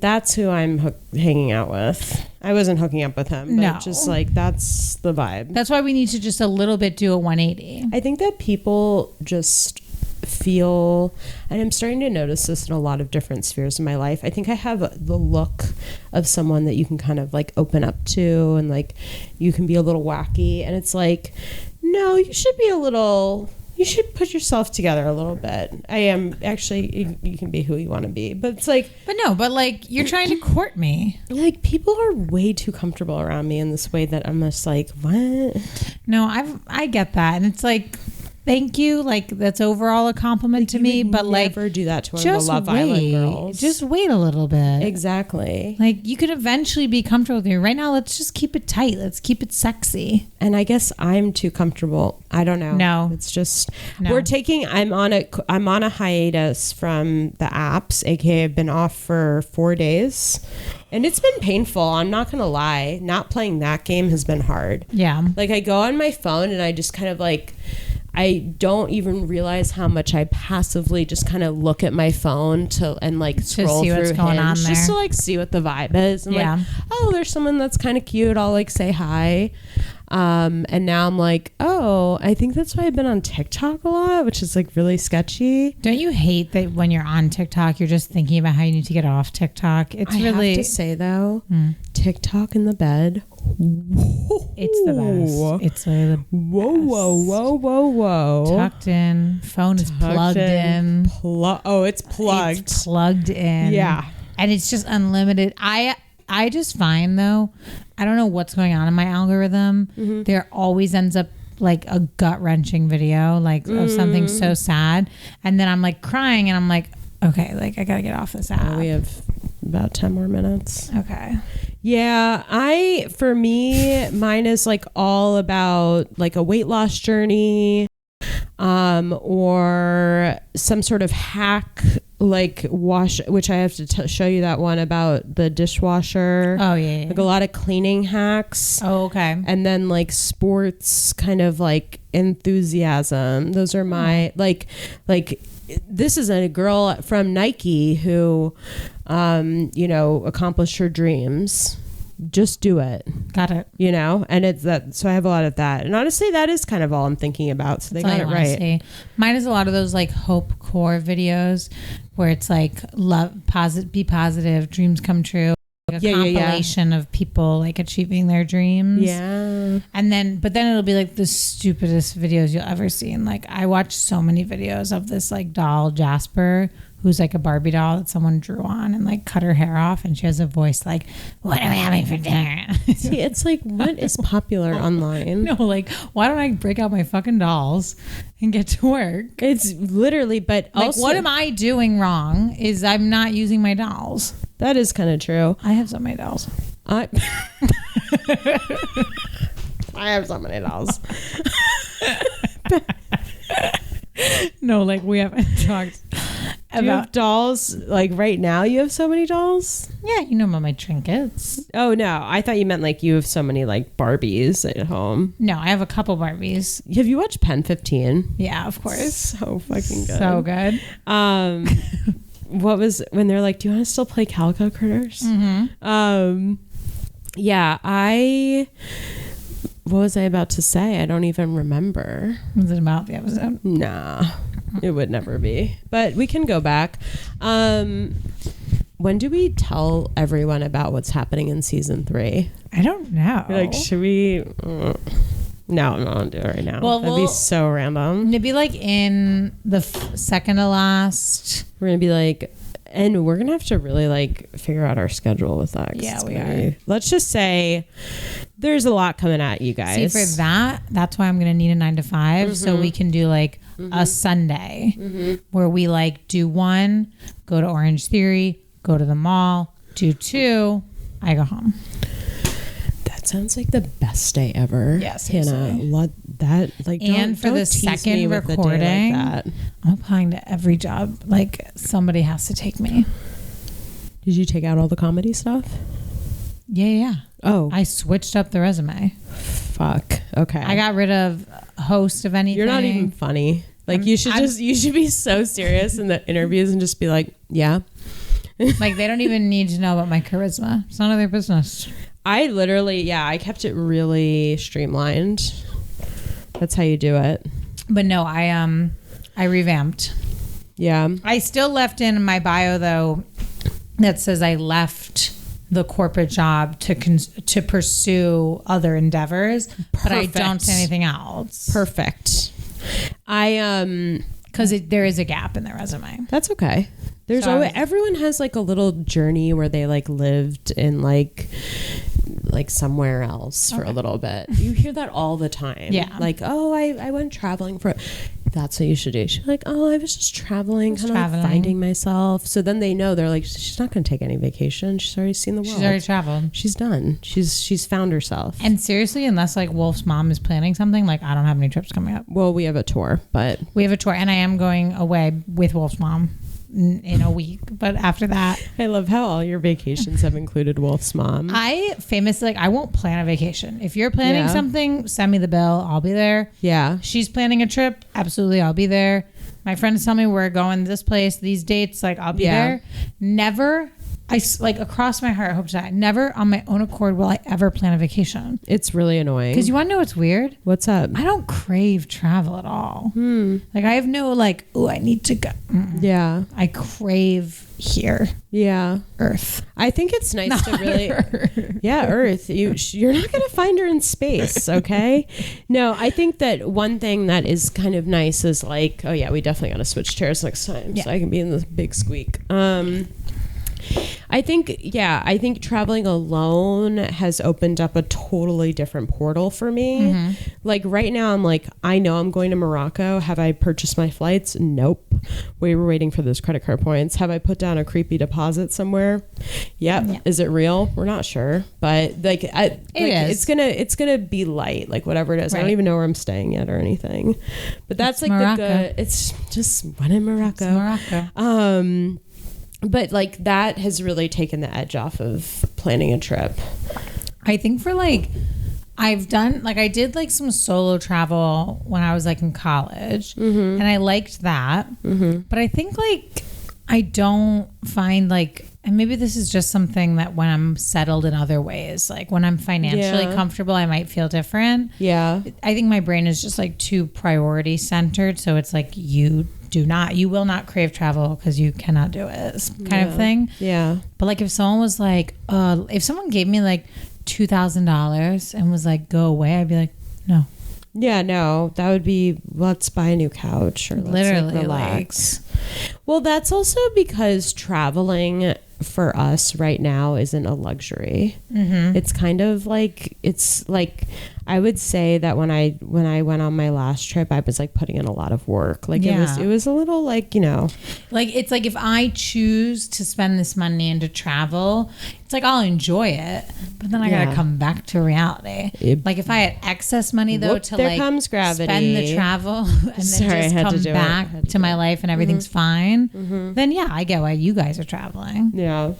that's who I'm hanging out with. I wasn't hooking up with him, but No. just like that's the vibe. That's why we need to just a little bit do a 180. I think that people just feel, and I'm starting to notice this in a lot of different spheres in my life. I think I have the look of someone that you can kind of like open up to, and like you can be a little wacky, and it's like, no, you should put yourself together a little bit. I am actually, you can be who you want to be, but it's like, But like you're trying to court me. like people are way too comfortable around me in this way that I'm just like, what? No, I get that. And it's like, thank you. Like that's overall a compliment to me, but like never do that to one of just the Love Island wait. girls. Just wait a little bit. Exactly. Like you could eventually be comfortable with me. Right now, let's just keep it tight. Let's keep it sexy. And I guess I'm too comfortable. I don't know. No. It's just No. I'm on a hiatus from the apps, aka I've been off for 4 days. And it's been painful. I'm not going to lie. Not playing that game has been hard. Yeah. Like I go on my phone and I just kind of like, I don't even realize how much I passively just kind of look at my phone and like scroll see through what's going on Hinge there. just to like see what the vibe is. And Yeah. like, oh, there's someone that's kind of cute. I'll like say hi. And now I'm like, oh, I think that's why I've been on TikTok a lot, which is like really sketchy. Don't you hate that when you're on TikTok, you're just thinking about how you need to get off TikTok? It's I really, have to say though, TikTok in the bed. it's the best. It's really the Whoa. tucked in. Phone is plugged in. It's plugged. It's plugged in. Yeah. And it's just unlimited. I just find though, I don't know what's going on in my algorithm. There always ends up like a gut wrenching video, like of something so sad. And then I'm like crying and I'm like, okay, like I gotta get off this app. We have about 10 more minutes. Okay. Yeah, for me, mine is like all about like a weight loss journey, or some sort of hack, like wash, which I have to show you that one about the dishwasher. Oh yeah. Like a lot of cleaning hacks. Oh, okay. And then like sports kind of like enthusiasm. Those are my like this is a girl from Nike who accomplished her dreams. Just do it. Got it. And it's that. So I have a lot of that. And honestly, that is kind of all I'm thinking about. So they got it right. See. Mine is a lot of those like hope core videos where it's like be positive, dreams come true. Like a compilation of people like achieving their dreams. Yeah. But then it'll be like the stupidest videos you'll ever see. And like I watched so many videos of this like doll Jasper, who's like a Barbie doll that someone drew on and like cut her hair off, and she has a voice like, "What are we having for dinner?" See, it's like, what is popular online? No, like, why don't I break out my fucking dolls and get to work? It's literally, but Like, also, what am I doing wrong is I'm not using my dolls. that is kind of true. I have so many dolls. I have so many dolls. No, like we haven't talked Do you have dolls? Like right now, you have so many dolls? Yeah, you know about my trinkets. Oh, no. I thought you meant like you have so many like Barbies at home. No, I have a couple Barbies. Have you watched Pen 15? Yeah, of course. So fucking good. So good. What was when they're like, do you want to still play Calico Critters? Yeah, what was I about to say? I don't even remember. Was it about the episode? Nah, it would never be. But we can go back. When do we tell everyone about what's happening in season 3? I don't know. Like, should we? No, I'm not gonna do it right now. Well, that'd be so random. It'd be like in the second to last. We're gonna be like, and we're gonna have to really like figure out our schedule with that. Yeah, we are. Let's just say there's a lot coming at you guys. See, for that's why I'm gonna need a 9 to 5 so we can do like a Sunday where we like do 1, go to Orange Theory, go to the mall, do 2, I go home. Sounds like the best day ever. Yes, Hanna. That like, and for the second recording, like I'm applying to every job. Like somebody has to take me. Did you take out all the comedy stuff? Yeah. Oh, I switched up the resume. Fuck. Okay. I got rid of host of anything. You're not even funny. Like you should be so serious in the interviews and just be like, yeah. Like they don't even need to know about my charisma. It's none of their business. I literally, I kept it really streamlined. That's how you do it. But no, I revamped. Yeah. I still left in my bio though that says I left the corporate job to pursue other endeavors, but I don't say anything else. Perfect. Because there is a gap in the resume. That's okay. There's always, everyone has like a little journey where they like lived in like somewhere else for a little bit. You hear that all the time. Yeah. Like, oh, I went traveling for. That's what you should do. She's like, oh, I was just traveling, kind of like finding myself. So then they know, they're like, she's not going to take any vacation. She's already seen the world. She's already traveled. She's done. She's found herself. And seriously, unless like Wolf's mom is planning something, like I don't have any trips coming up. Well, we have a tour, but we have a tour, and I am going away with Wolf's mom in a week, but after that, I love how all your vacations have included Wolf's mom. I famously, I won't plan a vacation. If you're planning something, send me the bill. I'll be there. Yeah. She's planning a trip. Absolutely. I'll be there. My friends tell me we're going this place, these dates, like I'll be there. Never, like across my heart, I hope to die. Never on my own accord will I ever plan a vacation. It's really annoying. Because you want to know what's weird? What's up? I don't crave travel at all. Like I have no like, oh, I need to go. Yeah. I crave here. Yeah. Earth. I think it's nice to really... Earth. You're not going to find her in space, okay? No, I think that one thing that is kind of nice is like, oh yeah, we definitely got to switch chairs next time so I can be in the big squeak. I think traveling alone has opened up a totally different portal for me. Like right now I'm like, I know I'm going to Morocco. Have I purchased my flights? Nope. We were waiting for those credit card points. Have I put down a creepy deposit somewhere? Yep. Yeah. Is it real? We're not sure, but like, it's gonna be light, like whatever it is. Right. I don't even know where I'm staying yet or anything, but that's like Morocco. The good. It's just one in Morocco. It's Morocco. But like that has really taken the edge off of planning a trip. I think for like, I did like some solo travel when I was like in college and I liked that. But I think like, I don't find like, and maybe this is just something that when I'm settled in other ways, like when I'm financially comfortable, I might feel different. Yeah. I think my brain is just like too priority centered. So it's like you will not crave travel because you cannot do it kind of thing. Yeah. But like if someone was like, if someone gave me like $2,000 and was like, go away, I'd be like, no. Yeah, no, that would be, let's buy a new couch or let's like relax. Well, that's also because traveling for us right now isn't a luxury. It's kind of like, it's like, I would say that when I went on my last trip, I was like putting in a lot of work. Like it was a little like, you know, like it's like if I choose to spend this money and to travel, it's like I'll enjoy it, but then I gotta come back to reality. Like if I had excess money though to like spend the travel and then just come back to my life and everything everything's fine, then yeah, I get why you guys are traveling. Yeah.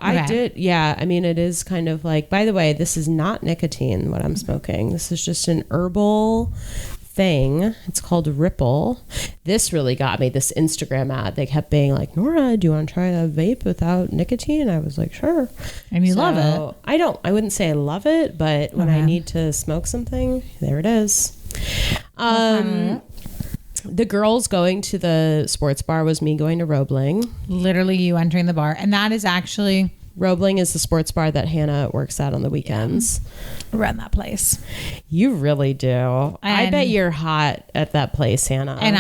I did. Yeah. I mean, it is kind of like, by the way, this is not nicotine, what I'm smoking. This is just an herbal thing. It's called Ripple. This really got me, this Instagram ad. They kept being like, Nora, do you want to try a vape without nicotine? I was like, sure. And you love it. I wouldn't say I love it, but when I need to smoke something, there it is. The girls going to the sports bar was me going to Roebling. Literally you entering the bar. And that is actually... Roebling is the sports bar that Hanna works at on the weekends. Run that place. You really do. I bet you're hot at that place, Hanna. And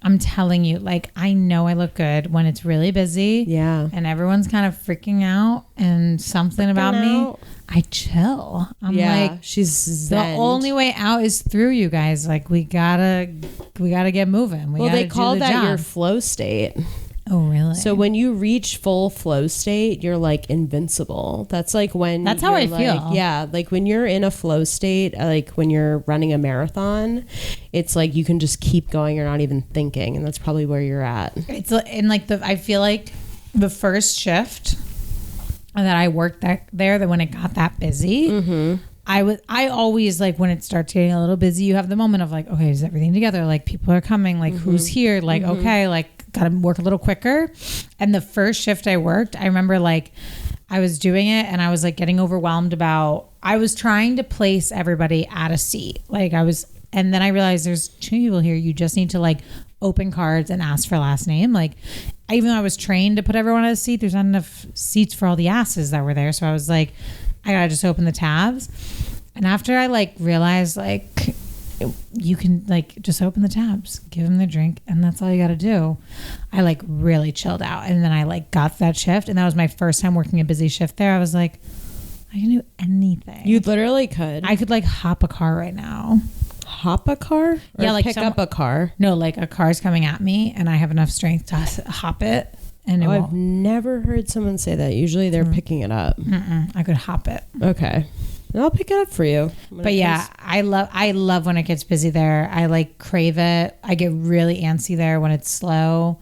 I'm telling you, like, I know I look good when it's really busy. Yeah. And everyone's kind of freaking out and something about me. I chill. I'm like, she's zen. The only way out is through you guys. Like, we gotta get moving. They call that your flow state. Oh, really? So when you reach full flow state, you're like invincible. That's like when... That's how I feel. Yeah. Like when you're in a flow state, like when you're running a marathon, it's like you can just keep going. You're not even thinking. And that's probably where you're at. It's in like I feel like the first shift that I worked there, that when it got that busy, I always, like, when it starts getting a little busy, you have the moment of like, okay, is everything together? Like, people are coming, like, who's here? Like, okay, like, gotta work a little quicker. And the first shift I worked, I remember, like, I was doing it and I was like getting overwhelmed I was trying to place everybody at a seat. And then I realized there's 2 people here. You just need to like open cards and ask for last name. Like, even though I was trained to put everyone at a seat, there's not enough seats for all the asses that were there. So I was like, I gotta just open the tabs. And after I like realized like you can like just open the tabs, give them the drink, and that's all you gotta do, I like really chilled out. And then I like got that shift, and that was my first time working a busy shift there. I was like, I can do anything. You literally could. I could like hop a car right now. Hop a car? Or yeah, like pick up a car? No, like a car's coming at me and I have enough strength to hop it. And I've never heard someone say that. Usually they're picking it up. I could hop it. Okay. I'll pick it up for you. But yeah, I love when it gets busy there. I like crave it. I get really antsy there when it's slow.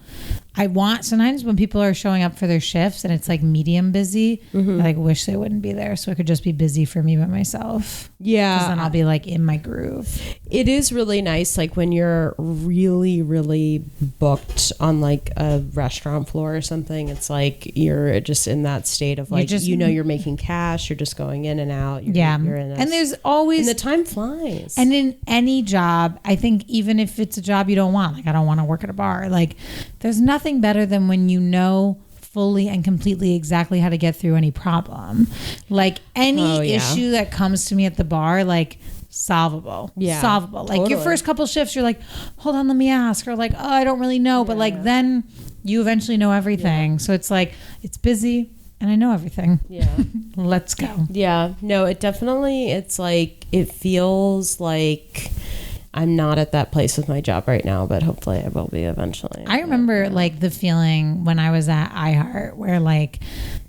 Sometimes when people are showing up for their shifts and it's like medium busy, I like wish they wouldn't be there so it could just be busy for me by myself. Yeah. Because then I'll be like in my groove. It is really nice, like when you're really, really booked on like a restaurant floor or something. It's like you're just in that state of like, you're making cash. You're just going in and out. You're in and there's always... And the time flies. And in any job, I think even if it's a job you don't want, like I don't want to work at a bar, like there's nothing better than when you know fully and completely exactly how to get through any problem. Like any issue that comes to me at the bar, like solvable. Yeah. Solvable. Like your first couple shifts, you're like, hold on, let me ask. Or like, oh, I don't really know. But like then you eventually know everything. Yeah. So it's like, it's busy and I know everything. Yeah. Let's go. Yeah. No, it's like, it feels like I'm not at that place with my job right now, but hopefully I will be eventually. I remember like the feeling when I was at iHeart where like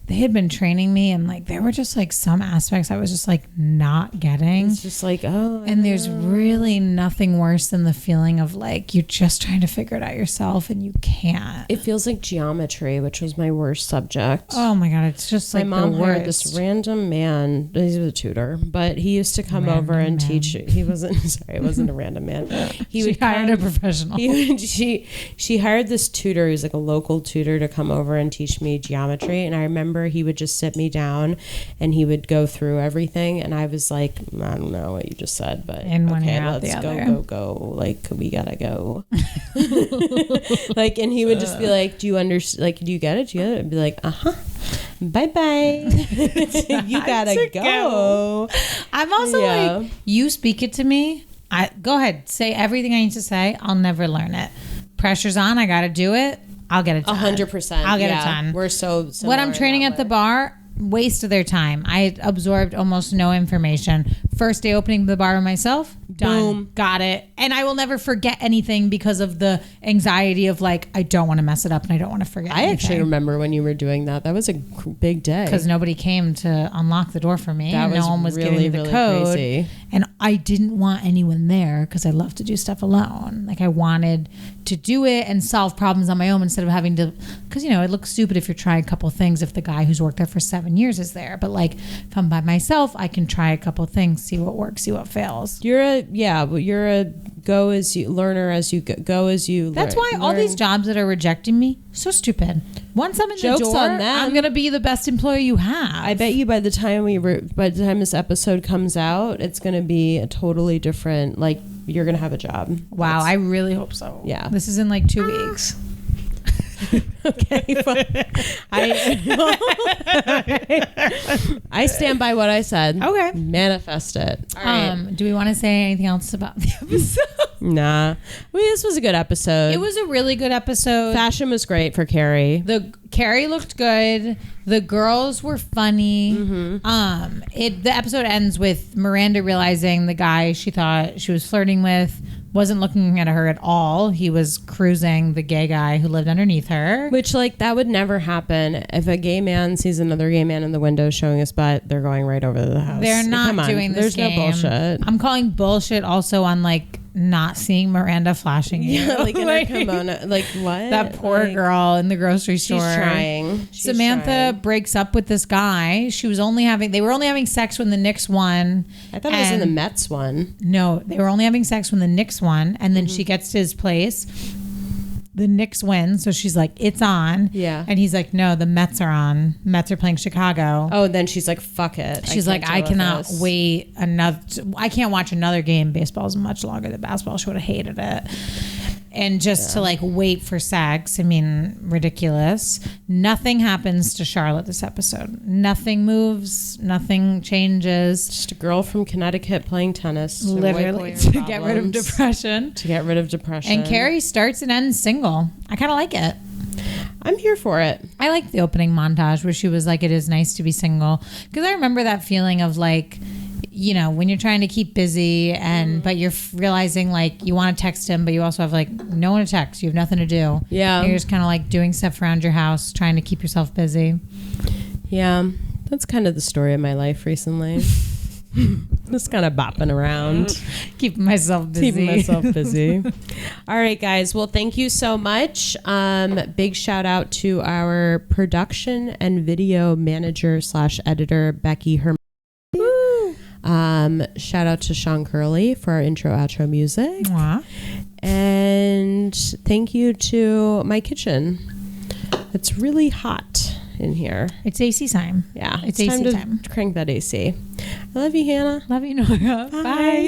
they had been training me and like there were just like some aspects I was just like not getting. It's just like, and there's really nothing worse than the feeling of like you're just trying to figure it out yourself and you can't. It feels like geometry, which was my worst subject. Oh my God, it's just like my mom the worst. hired this random man. He was a tutor, but he used to come over and teach. He wasn't sorry, it wasn't a random man. She hired a professional. She hired this tutor who's like a local tutor to come over and teach me geometry, and I remember he would just sit me down and he would go through everything, and I was like, I don't know what you just said, but okay, let's go. Like we gotta go. Like, and he would just be like, do you understand? Like, do you get it? I'd be like, bye bye. You gotta go. I'm also like, you speak it to me. Go ahead, say everything I need to say. I'll never learn it. Pressure's on. I gotta do it. I'll get it done. 100%. I'll get it done. We're so when I'm training at the bar, waste of their time. I absorbed almost no information. First day opening the bar myself, Done. Boom. Got it. And I will never forget anything because of the anxiety of like, I don't want to mess it up and I don't want to forget I anything. actually remember when you were doing that. That was a big day. Because nobody came to unlock the door for me. That and was no one was really, giving me the really code. crazy. And I didn't want anyone there because I love to do stuff alone. Like I wanted to do it and solve problems on my own instead of having to, because it looks stupid if you're trying a couple things if the guy who's worked there for 7 years is there. But like if I'm by myself, I can try a couple things, see what works, see what fails. You're a go as you learner as you go as you That's why all these jobs that are rejecting me, so stupid. Once I'm in Joke's the door, on them. I'm gonna be the best employee you have. I bet you by the time this episode comes out, it's gonna be a totally different. Like you're gonna have a job. Wow, I really hope so. Yeah, this is in like 2 weeks. Okay, well, I stand by what I said. Okay, manifest it. All right. Do we want to say anything else about the episode? Nah, I mean, this was a good episode. It was a really good episode. Fashion was great for Carrie. Carrie looked good. The girls were funny. Mm-hmm. The episode ends with Miranda realizing the guy she thought she was flirting with wasn't looking at her at all. He was cruising the gay guy who lived underneath her. Which, like, that would never happen. If a gay man sees another gay man in the window showing his butt, they're going right over to the house. They're not doing this game. There's no bullshit. I'm calling bullshit also on, like, not seeing Miranda flashing you. Yeah, like in her kimono. Like, what? That poor girl in the grocery store. She's trying. Samantha breaks up with this guy. They were only having sex when the Knicks won. I thought it was in the Mets one. No, they were only having sex when the Knicks won. And then she gets to his place. The Knicks win, so she's like, it's on. Yeah. And he's like, no, the Mets are on. Mets are playing Chicago. Oh, then she's like, fuck it. She's like, I cannot wait I can't watch another game. Baseball's much longer than basketball. She would have hated it. And just to like wait for sex, I mean, ridiculous. Nothing happens to Charlotte this episode. Nothing moves. Nothing changes. Just a girl from Connecticut playing tennis. Literally to get rid of depression. And Carrie starts and ends single. I kind of like it. I'm here for it. I like the opening montage where she was like, it is nice to be single. Because I remember that feeling of like, when you're trying to keep busy but you're realizing like you want to text him, but you also have like no one to text. You have nothing to do. Yeah. And you're just kind of like doing stuff around your house, trying to keep yourself busy. Yeah. That's kind of the story of my life recently. Just kind of bopping around. Keeping myself busy. All right, guys. Well, thank you so much. Big shout out to our production and video manager / editor, Becky Herman. Shout out to Sean Curley for our intro outro music. Mwah. And thank you to my kitchen. It's really hot in here. It's AC time. Yeah, it's time AC to time. crank that AC. I love you, Hannah. Love you, Nora. Bye.